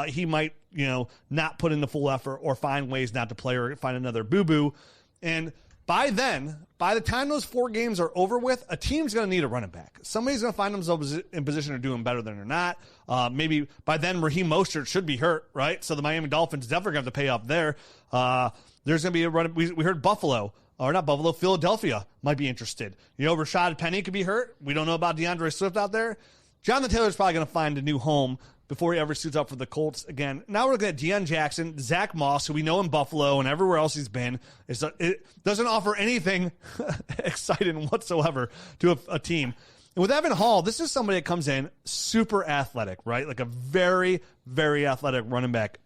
Speaker 5: he might, not put in the full effort or find ways not to play or find another boo-boo. And by the time those 4 games are over with, a team's going to need a running back. Somebody's going to find themselves in position of doing better than they're not. Maybe by then Raheem Mostert should be hurt, right? So the Miami Dolphins definitely going to have to pay up there. There's going to be a run. We heard Philadelphia might be interested. Rashad Penny could be hurt. We don't know about DeAndre Swift out there. Jonathan Taylor's probably going to find a new home before he ever suits up for the Colts again. Now we're looking at Deion Jackson, Zach Moss, who we know in Buffalo and everywhere else he's been. It doesn't offer anything exciting whatsoever to a team. And with Evan Hall, this is somebody that comes in super athletic, right? Like a very, very athletic running back.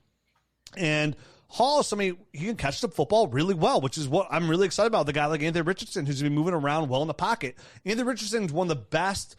Speaker 5: And Hall is somebody, he can catch the football really well, which is what I'm really excited about. The guy like Anthony Richardson, who's been moving around well in the pocket. Anthony Richardson is one of the best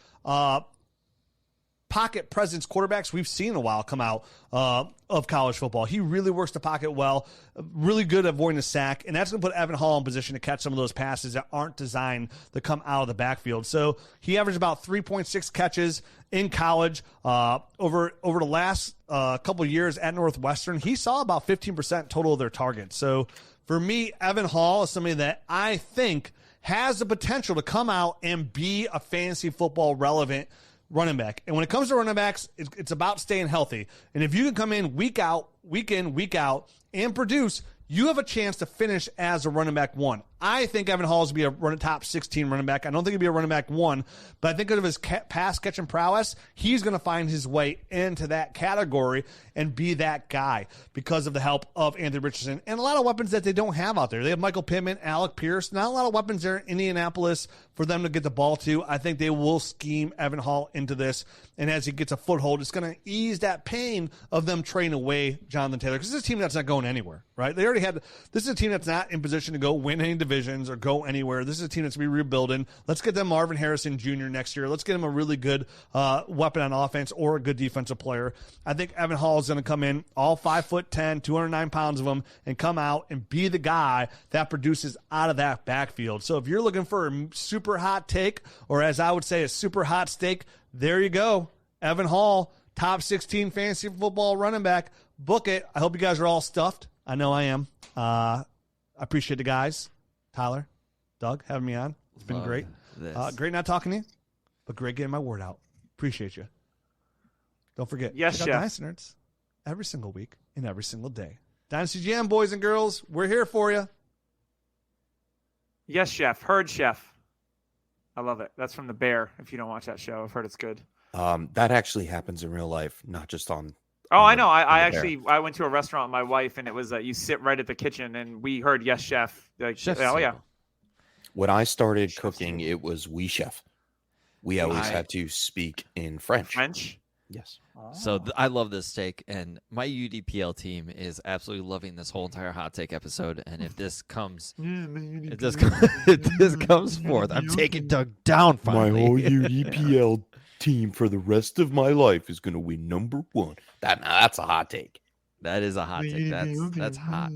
Speaker 5: pocket presence quarterbacks we've seen in a while come out of college football. He really works the pocket well, really good at avoiding the sack, and that's going to put Evan Hall in position to catch some of those passes that aren't designed to come out of the backfield. So he averaged about 3.6 catches in college. Over the last couple of years at Northwestern, he saw about 15% total of their targets. So for me, Evan Hall is somebody that I think has the potential to come out and be a fantasy football relevant running back. And when it comes to running backs, it's about staying healthy. And if you can come in week out, week in, week out, and produce, you have a chance to finish as a running back 1. I think Evan Hall is going to be a top 16 running back. I don't think he'll be a running back 1, but I think of his pass catching prowess, he's going to find his way into that category and be that guy because of the help of Anthony Richardson and a lot of weapons that they don't have out there. They have Michael Pittman, Alec Pierce, not a lot of weapons there in Indianapolis for them to get the ball to. I think they will scheme Evan Hall into this, and as he gets a foothold, it's going to ease that pain of them trading away Jonathan Taylor, because this is a team that's not going anywhere, right? They already had – this is a team that's not in position to go win any divisions or go anywhere. This is a team that's going to be rebuilding. Let's get them Marvin Harrison Jr. next year. Let's get him a really good weapon on offense or a good defensive player. I think Evan Hall is going to come in all 5'10", 209 pounds of him, and come out and be the guy that produces out of that backfield. So if you're looking for a super hot take, or as I would say, a super hot steak, there you go. Evan Hall, top 16 fantasy football running back. Book it. I hope you guys are all stuffed. I know I am. I appreciate the guys. Tyler, Doug, having me on. It's been great. Great not talking to you, but great getting my word out. Appreciate you. Don't forget,
Speaker 2: yes,
Speaker 5: check out Dynasty Nerds every single week and every single day. Dynasty Jam, boys and girls, we're here for you.
Speaker 2: Yes, Chef. Heard, Chef. I love it. That's from The Bear. If you don't watch that show, I've heard it's good.
Speaker 4: That actually happens in real life, not just on.
Speaker 2: Oh, I know. I went to a restaurant with my wife, and it was you sit right at the kitchen, and we heard yes, chef. Like, oh yeah.
Speaker 4: When I started cooking, it was oui chef. We always had to speak in French.
Speaker 2: French.
Speaker 4: Yes.
Speaker 3: So I love this steak, and my UDPL team is absolutely loving this whole entire hot take episode. And if this comes, if this comes forth, I'm taking Doug down finally.
Speaker 4: My whole UDPL team for the rest of my life is going to win #1. That's a hot take.
Speaker 3: That is a hot take. That's hot.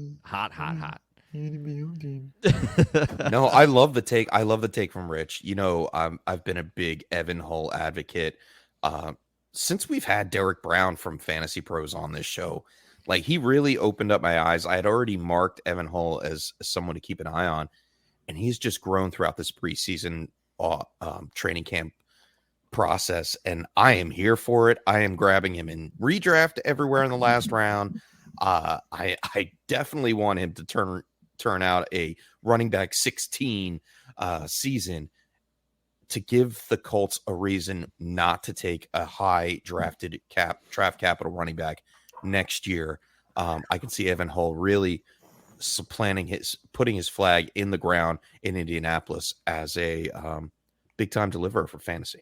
Speaker 4: No, I love the take. I love the take from Rich. You know, I've been a big Evan Hull advocate since we've had Derek Brown from Fantasy Pros on this show. Like, he really opened up my eyes. I had already marked Evan Hull as someone to keep an eye on, and he's just grown throughout this preseason training camp process, and I am here for it. I am grabbing him in redraft everywhere in the last round. I definitely want him to turn out a running back 16 season to give the Colts a reason not to take a high drafted draft capital running back next year. I can see Evan Hull really putting his flag in the ground in Indianapolis as a big time deliverer for fantasy.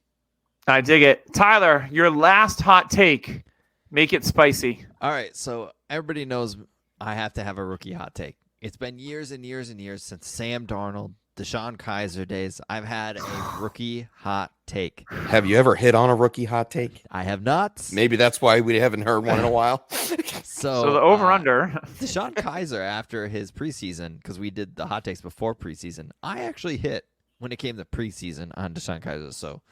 Speaker 2: I dig it. Tyler, your last hot take. Make it spicy.
Speaker 3: All right, so everybody knows I have to have a rookie hot take. It's been years and years and years since Sam Darnold, Deshaun Kaiser days. I've had a rookie hot take.
Speaker 4: Have you ever hit on a rookie hot take?
Speaker 3: I have not.
Speaker 4: Maybe that's why we haven't heard one in a while.
Speaker 2: So the over-under.
Speaker 3: Deshaun Kaiser, after his preseason, because we did the hot takes before preseason, I actually hit when it came to preseason on Deshaun Kaiser. So,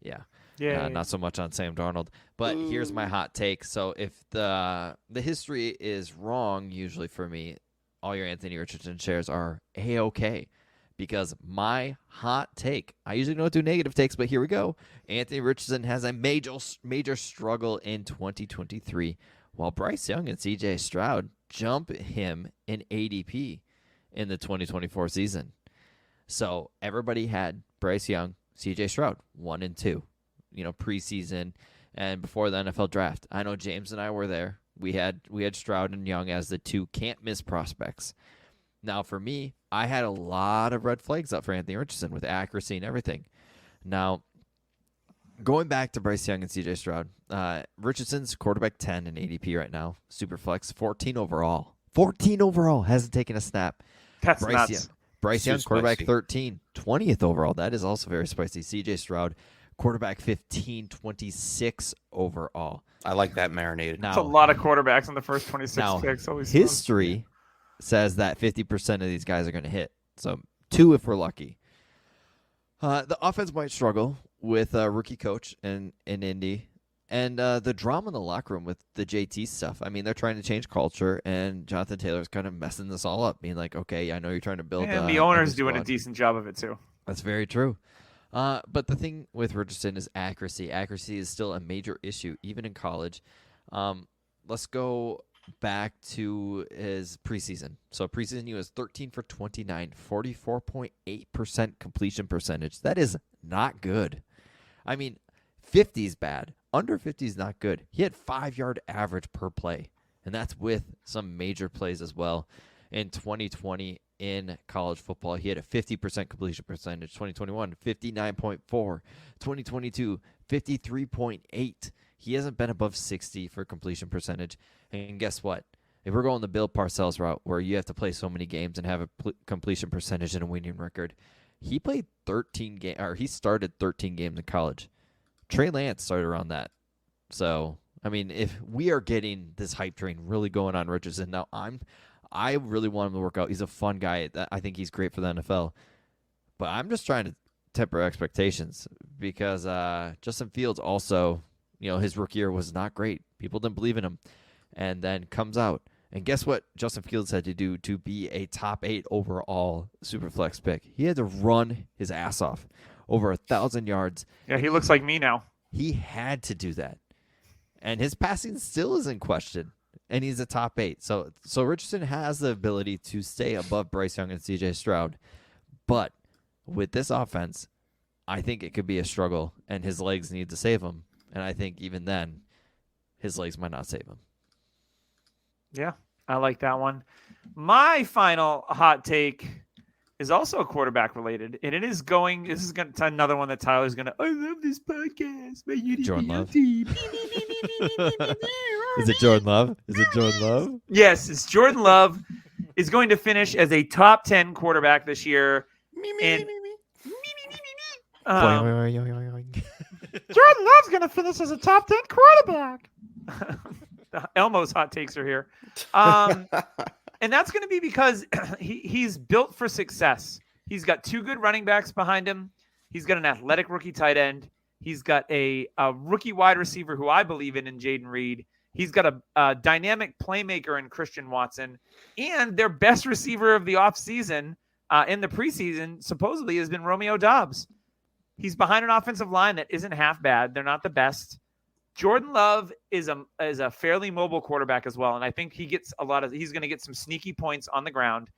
Speaker 3: yeah. Not so much on Sam Darnold. But here's my hot take. So if the history is wrong, usually for me, all your Anthony Richardson shares are A-okay. Because my hot take, I usually don't do negative takes, but here we go. Anthony Richardson has a major struggle in 2023, while Bryce Young and C.J. Stroud jump him in ADP in the 2024 season. So everybody had Bryce Young, C.J. Stroud, 1 and 2. Preseason and before the NFL draft. I know James and I were there. We had Stroud and Young as the 2 can't miss prospects. Now for me, I had a lot of red flags up for Anthony Richardson with accuracy and everything. Now, going back to Bryce Young and CJ Stroud, Richardson's quarterback 10 in ADP right now, super flex, 14 overall. 14 overall, hasn't taken a snap.
Speaker 2: That's nuts.
Speaker 3: Bryce Young, quarterback 13, 20th overall. That is also very spicy. CJ Stroud, quarterback 15, 26 overall.
Speaker 4: I like that marinated.
Speaker 2: That's a lot of quarterbacks in the first 26 picks.
Speaker 3: History says that 50% of these guys are going to hit. So 2 if we're lucky. The offense might struggle with a rookie coach in Indy. And the drama in the locker room with the JT stuff. I mean, they're trying to change culture, and Jonathan Taylor's kind of messing this all up, being like, okay, I know you're trying to build.
Speaker 2: And the owner's doing a decent job of it, too.
Speaker 3: That's very true. But the thing with Richardson is accuracy. Accuracy is still a major issue, even in college. Let's go back to his preseason. So preseason, he was 13 for 29, 44.8% completion percentage. That is not good. I mean, 50 is bad. Under 50 is not good. He had 5-yard average per play, and that's with some major plays as well. In 2020 in college football, he had a 50% completion percentage. 2021, 59.4. 2022, 53.8. He hasn't been above 60 for completion percentage. And guess what? If we're going the Bill Parcells route, where you have to play so many games and have a completion percentage and a winning record, he played 13 games, or he started 13 games in college. Trey Lance started around that. So, I mean, if we are getting this hype train really going on Richardson, now I really want him to work out. He's a fun guy. I think he's great for the NFL. But I'm just trying to temper expectations because Justin Fields also, his rookie year was not great. People didn't believe in him. And then comes out. And guess what Justin Fields had to do to be a top 8 overall Superflex pick? He had to run his ass off over 1,000 yards.
Speaker 2: Yeah, he looks like me now.
Speaker 3: He had to do that. And his passing still is in question. And he's a top 8. So Richardson has the ability to stay above Bryce Young and CJ Stroud. But with this offense, I think it could be a struggle. And his legs need to save him. And I think even then, his legs might not save him.
Speaker 2: Yeah, I like that one. My final hot take is also a quarterback related, and this is going to another one that Tyler's going to, I love this podcast.
Speaker 3: Jordan Love. Is it Jordan Love?
Speaker 2: Yes, it's Jordan Love is going to finish as a top 10 quarterback this year. Jordan Love's going to finish as a top 10 quarterback. Elmo's hot takes are here. And that's going to be because he's built for success. He's got 2 good running backs behind him. He's got an athletic rookie tight end. He's got a rookie wide receiver who I believe in Jaden Reed. He's got a dynamic playmaker in Christian Watson. And their best receiver of the offseason in the preseason supposedly has been Romeo Doubs. He's behind an offensive line that isn't half bad. They're not the best. Jordan Love is a fairly mobile quarterback as well, and I think he's going to get some sneaky points on the ground.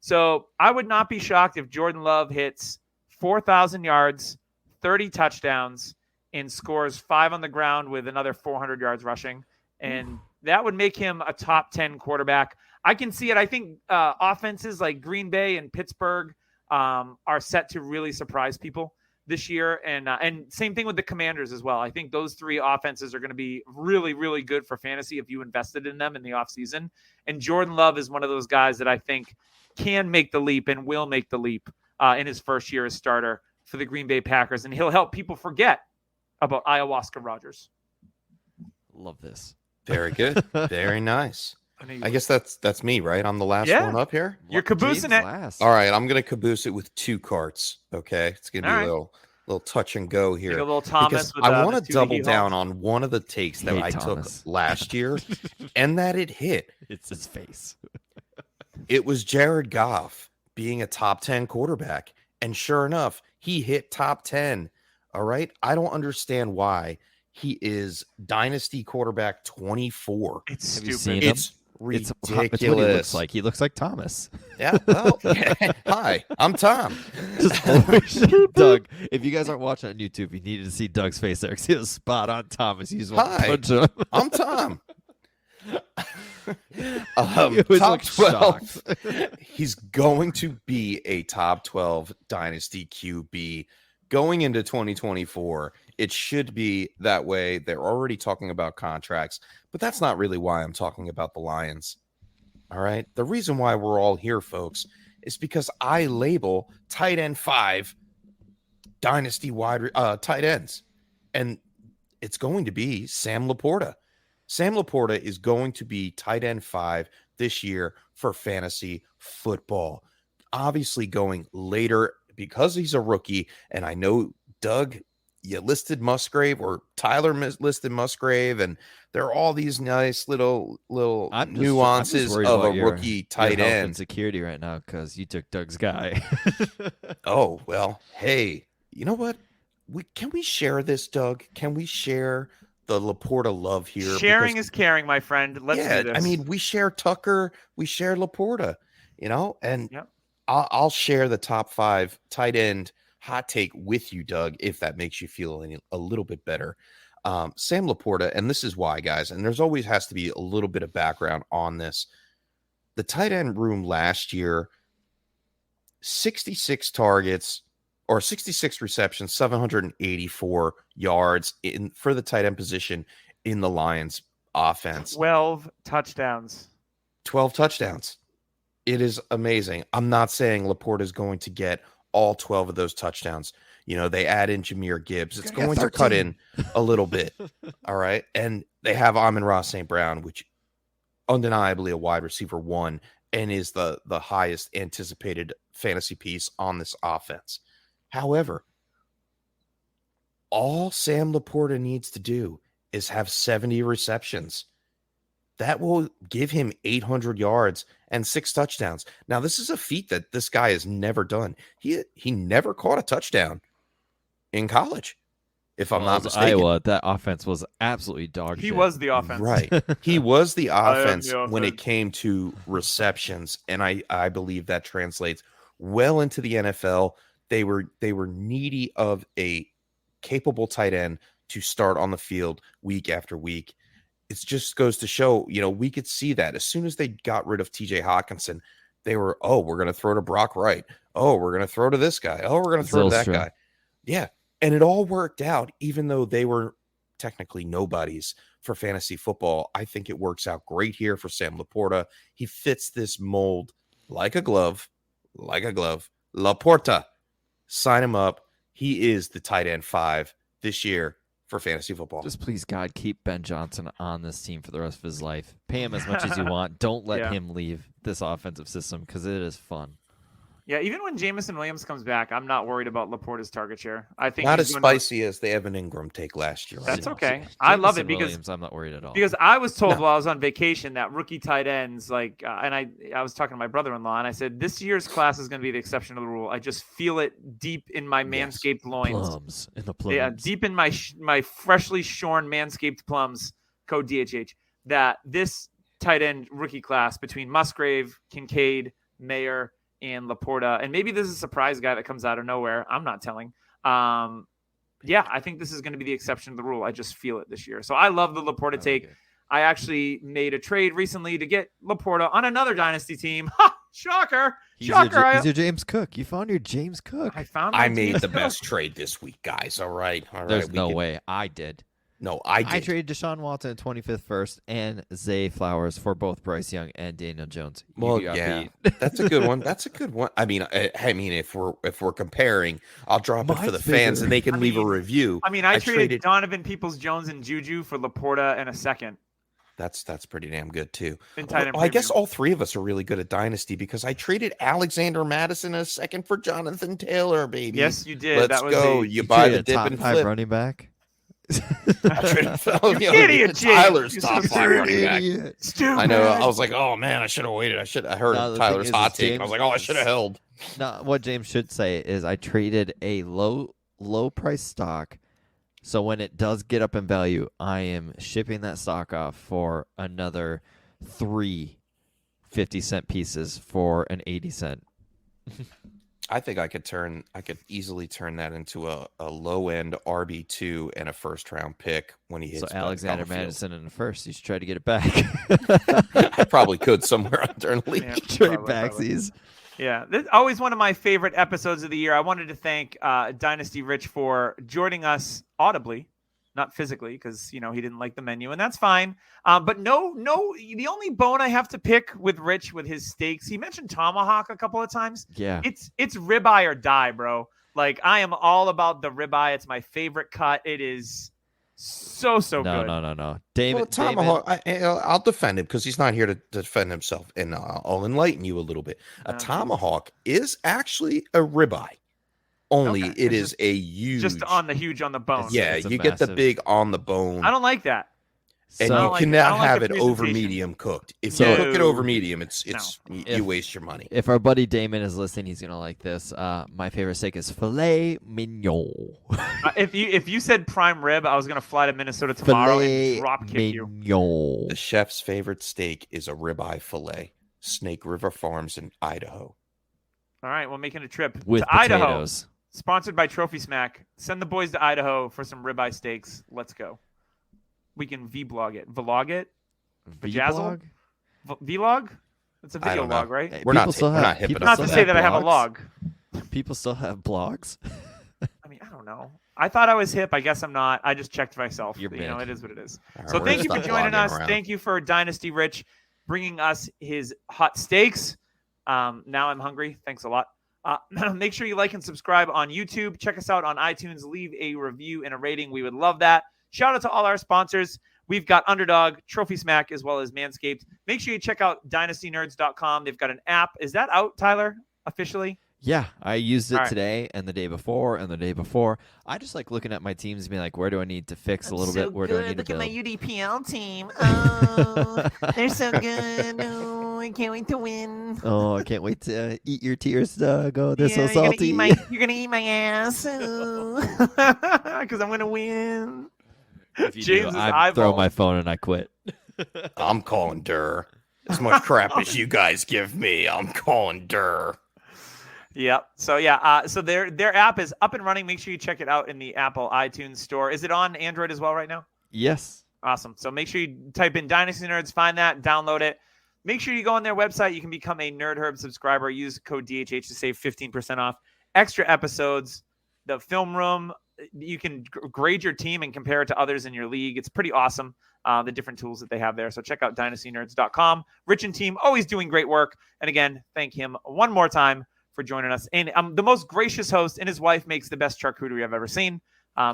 Speaker 2: So I would not be shocked if Jordan Love hits 4,000 yards, 30 touchdowns, and scores 5 on the ground with another 400 yards rushing, and that would make him a top 10 quarterback. I can see it. I think offenses like Green Bay and Pittsburgh are set to really surprise people this year, and same thing with the Commanders as well. I think those 3 offenses are going to be really, really good for fantasy if you invested in them in the offseason. And Jordan Love is one of those guys that I think can make the leap and will make the leap in his first year as starter for the Green Bay Packers, and he'll help people forget about Ayahuasca Rodgers.
Speaker 3: Love this.
Speaker 4: Very good. Very nice. I guess that's me, right? I'm the last one up here.
Speaker 2: You're caboosing it.
Speaker 3: Last.
Speaker 4: All right, I'm going to caboose it with 2 carts. Okay, it's going to be
Speaker 2: All right.
Speaker 4: a little touch and go here.
Speaker 2: Like a little Thomas.
Speaker 4: Because I want to double down on one of the takes that I
Speaker 3: Thomas.
Speaker 4: took last year, and that it hit.
Speaker 3: It's his face.
Speaker 4: It was Jared Goff being a top 10 quarterback, and sure enough, he hit top 10. All right, I don't understand why he is Dynasty quarterback 24.
Speaker 2: It's
Speaker 3: Have you
Speaker 2: stupid.
Speaker 3: seen him?
Speaker 4: It's
Speaker 3: It's
Speaker 4: ridiculous.
Speaker 3: what he looks like. He looks like Thomas.
Speaker 4: Yeah. Well, hi, I'm Tom.
Speaker 3: Just always show Doug. If you guys aren't watching on YouTube, you needed to see Doug's face there because he was spot on Thomas. You just want to
Speaker 4: Hi.
Speaker 3: punch him.
Speaker 4: I'm Tom.
Speaker 3: He always
Speaker 4: Top
Speaker 3: looks
Speaker 4: 12.
Speaker 3: shocked.
Speaker 4: He's going to be a top 12 Dynasty QB going into 2024. It should be that way. They're already talking about contracts, but that's not really why I'm talking about the Lions. All right. The reason why we're all here, folks, is because I label tight end 5 Dynasty tight ends, and it's going to be Sam Laporta. Sam Laporta is going to be tight end 5 this year for fantasy football. Obviously going later because he's a rookie, and I know, Doug, you listed Musgrave, or Tyler listed Musgrave, and there are all these nice little nuances of a rookie tight end.
Speaker 3: Security right now because you took Doug's guy.
Speaker 4: Oh, well, hey, You know what? Can we share this, Doug? Can we share the Laporta love here?
Speaker 2: Sharing is caring, my friend. Let's do this.
Speaker 4: I mean, we share Tucker, we share Laporta, and
Speaker 2: Yep.
Speaker 4: I'll share the top 5 tight end hot take with you, Doug, if that makes you feel a little bit better. Sam Laporta, and this is why, guys, and there's always has to be a little bit of background on this. The tight end room last year, 66 targets or 66 receptions, 784 yards for the tight end position in the Lions offense.
Speaker 2: 12 touchdowns.
Speaker 4: 12 touchdowns. It is amazing. I'm not saying Laporta is going to get all 12 of those touchdowns. They add in Jahmyr Gibbs. It's going to cut in a little bit. All right. And they have Amon-Ra St. Brown, which undeniably a wide receiver 1 and is the highest anticipated fantasy piece on this offense. However, all Sam Laporta needs to do is have 70 receptions. That will give him 800 yards and 6 touchdowns. Now, this is a feat that this guy has never done. He never caught a touchdown in college, if I'm not mistaken.
Speaker 3: Iowa, that offense was absolutely dog shit.
Speaker 2: He was the offense.
Speaker 4: Right. He was the offense when it came to receptions, and I believe that translates well into the NFL. They were needy of a capable tight end to start on the field week after week. It just goes to show, we could see that as soon as they got rid of TJ Hawkinson, they were, we're going to throw to Brock Wright. Oh, we're going to throw to this guy. Oh, we're going to throw to that guy. Yeah. And it all worked out, even though they were technically nobodies for fantasy football. I think it works out great here for Sam Laporta. He fits this mold like a glove. Laporta, sign him up. He is the tight end 5 this year for fantasy football.
Speaker 3: Just please, God, keep Ben Johnson on this team for the rest of his life. Pay him as much as you want. Don't let him leave this offensive system because it is fun.
Speaker 2: Yeah, even when Jamison Williams comes back, I'm not worried about Laporta's target share. I think
Speaker 4: not as spicy as the Evan Ingram take last year.
Speaker 2: That's okay. I love it because
Speaker 3: Williams, I'm not worried at all.
Speaker 2: Because I was told while I was on vacation that rookie tight ends, and I was talking to my brother-in-law, and I said this year's class is going to be the exception to the rule. I just feel it deep in my manscaped loins.
Speaker 3: Plums in the plums.
Speaker 2: Yeah, deep in my freshly shorn manscaped plums. Code DHH. That this tight end rookie class between Musgrave, Kincaid, Mayer, and Laporta, and maybe this is a surprise guy that comes out of nowhere. I'm not telling. I think this is going to be the exception to the rule. I just feel it this year. So I love the Laporta take. I actually made a trade recently to get Laporta on another Dynasty team. Ha! Shocker.
Speaker 3: He's your James Cook. You found your James Cook.
Speaker 4: I made the best trade this week, guys. All right.
Speaker 3: There's no way. I did.
Speaker 4: No, I did.
Speaker 3: I traded Deshaun Watson in 25th first and Zay Flowers for both Bryce Young and Daniel Jones.
Speaker 4: Well, yeah, that's a good one. That's a good one. I mean, if we're comparing, I'll drop it for the fans and they can leave a review.
Speaker 2: I traded Donovan Peoples-Jones and Juju for Laporta and a second.
Speaker 4: That's pretty damn good too.
Speaker 2: I
Speaker 4: guess all 3 of us are really good at Dynasty because I traded Alexander Madison a second for Jonathan Taylor, baby.
Speaker 2: Yes, you did.
Speaker 4: Let's go. You buy the dip and flip.
Speaker 3: Running back.
Speaker 2: Idiot,
Speaker 4: Tyler's top 5 running back.
Speaker 2: Stupid.
Speaker 4: I know. I was like, oh man, I should have waited. I heard Tyler's hot take. I was like, I should have held.
Speaker 3: No, what James should say is I traded a low price stock. So when it does get up in value, I am shipping that stock off for another 3 50-cent pieces for an 80-cent.
Speaker 4: I think I could easily turn that into a low end RB2 and a first round pick when he hits.
Speaker 3: So Alexander Madison in the first. You should try to get it back.
Speaker 4: I probably could somewhere under the league.
Speaker 3: Yeah, trade backsies.
Speaker 2: Yeah, this is always one of my favorite episodes of the year. I wanted to thank Dynasty Rich for joining us audibly, not physically, because he didn't like the menu, and that's fine. But no, the only bone I have to pick with Rich with his steaks, he mentioned tomahawk a couple of times.
Speaker 3: Yeah,
Speaker 2: it's ribeye or die, bro. Like I am all about the ribeye. It's my favorite cut. It is so good.
Speaker 3: No. David,
Speaker 4: tomahawk. I'll defend him because he's not here to defend himself, and I'll enlighten you a little bit. A tomahawk is actually a ribeye. Only it is a huge,
Speaker 2: just on the bone.
Speaker 4: Yeah, you get the big on the bone.
Speaker 2: I don't like that.
Speaker 4: And
Speaker 3: So-
Speaker 4: you
Speaker 2: I don't
Speaker 4: cannot
Speaker 2: like
Speaker 4: have
Speaker 2: the
Speaker 4: it over
Speaker 2: presentation.
Speaker 4: medium cooked. If
Speaker 3: So-
Speaker 4: you cook it over medium, it's you
Speaker 3: If-
Speaker 4: waste your money.
Speaker 3: If our buddy Damon is listening, he's gonna like this. My favorite steak is filet mignon.
Speaker 2: If you said prime rib, I was gonna fly to Minnesota tomorrow
Speaker 3: Filet
Speaker 2: and drop kick you.
Speaker 3: mignon.
Speaker 4: The chef's favorite steak is a ribeye fillet. Snake River Farms in Idaho.
Speaker 2: All right, we're making a trip
Speaker 3: With
Speaker 2: to Idaho.
Speaker 3: potatoes.
Speaker 2: Sponsored by Trophy Smack. Send the boys to Idaho for some ribeye steaks. Let's go. We can vlog it. Vlog it? Vajazzle?
Speaker 3: Vlog?
Speaker 2: Vlog? That's a
Speaker 4: I
Speaker 2: video
Speaker 4: don't know.
Speaker 2: log, right?
Speaker 3: Hey,
Speaker 4: We're
Speaker 3: people
Speaker 4: not
Speaker 3: still
Speaker 4: we're
Speaker 3: have-
Speaker 4: not hip
Speaker 3: people
Speaker 4: enough
Speaker 2: Not to
Speaker 3: still
Speaker 2: say
Speaker 3: have
Speaker 2: that I have a
Speaker 3: blogs?
Speaker 2: log.
Speaker 3: People still have blogs.
Speaker 2: I mean, I don't know. I thought I was hip. I guess I'm not. I just checked myself.
Speaker 3: You're
Speaker 2: You know,
Speaker 3: mid.
Speaker 2: it is what it is.
Speaker 4: All
Speaker 2: So
Speaker 4: right, we're
Speaker 2: thank you
Speaker 4: gonna
Speaker 2: for
Speaker 4: stop
Speaker 2: joining
Speaker 4: blogging
Speaker 2: us.
Speaker 4: around.
Speaker 2: Thank you for Dynasty Rich bringing us his hot steaks. Now I'm hungry. Thanks a lot. Make sure you like and subscribe on YouTube. Check us out on iTunes. Leave a review and a rating. We would love that. Shout out to all our sponsors. We've got Underdog, Trophy Smack, as well as Manscaped. Make sure you check out dynastynerds.com. They've got an app. Is that out, Tyler, officially?
Speaker 3: Yeah, I used it
Speaker 2: All right.
Speaker 3: today and the day before and the day before. I just like looking at my teams and being like, where do I need to fix a little bit? Where do I need to build?
Speaker 6: UDPL team. Oh, they're so good. Oh, I can't wait to win.
Speaker 3: Oh, I can't wait to eat your tears, Doug. Oh, they're so
Speaker 6: Yeah,
Speaker 3: salty.
Speaker 6: You're gonna eat my ass.
Speaker 2: Because I'm going to win.
Speaker 3: If you
Speaker 2: James's
Speaker 3: do, I throw
Speaker 2: eyeball.
Speaker 3: my phone and I quit.
Speaker 4: I'm calling Durr. As much crap as you guys give me, I'm calling Durr.
Speaker 2: Yep. So yeah. So their app is up and running. Make sure you check it out in the Apple iTunes store. Is it on Android as well right now?
Speaker 3: Yes.
Speaker 2: Awesome. So make sure you type in Dynasty Nerds, find that, download it. Make sure you go on their website. You can become a Nerd Herb subscriber. Use code DHH to save 15% off. Extra episodes, the film room. You can grade your team and compare it to others in your league. It's pretty awesome, the different tools that they have there. So check out dynastynerds.com. Rich and team always doing great work. And again, thank him one more time for joining us. And the most gracious host, and his wife makes the best charcuterie I've ever seen.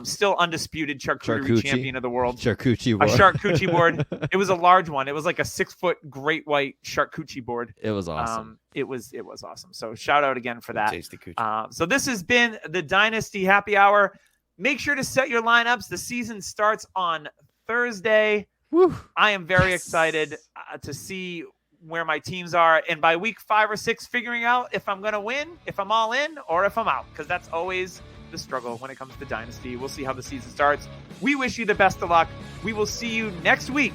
Speaker 2: Still undisputed charcuterie champion of the world.
Speaker 3: Charcuterie
Speaker 2: A
Speaker 3: board.
Speaker 2: charcuterie board. It was a large one. It was like a 6-foot great white charcuterie board.
Speaker 3: It was awesome.
Speaker 2: It was awesome. So shout out again for that.
Speaker 4: Tasty coochie.
Speaker 2: So this has been the Dynasty Happy Hour. Make sure to set your lineups. The season starts on Thursday.
Speaker 3: Woo.
Speaker 2: I am very excited to see where my teams are, and by week 5 or 6, figuring out if I'm going to win, if I'm all in, or if I'm out, because that's always the struggle when it comes to Dynasty. We'll see how the season starts. We wish you the best of luck. We will see you next week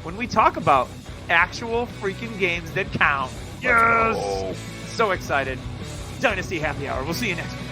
Speaker 2: when we talk about actual freaking games that count. Yes! So excited. Dynasty Happy Hour. We'll see you next week.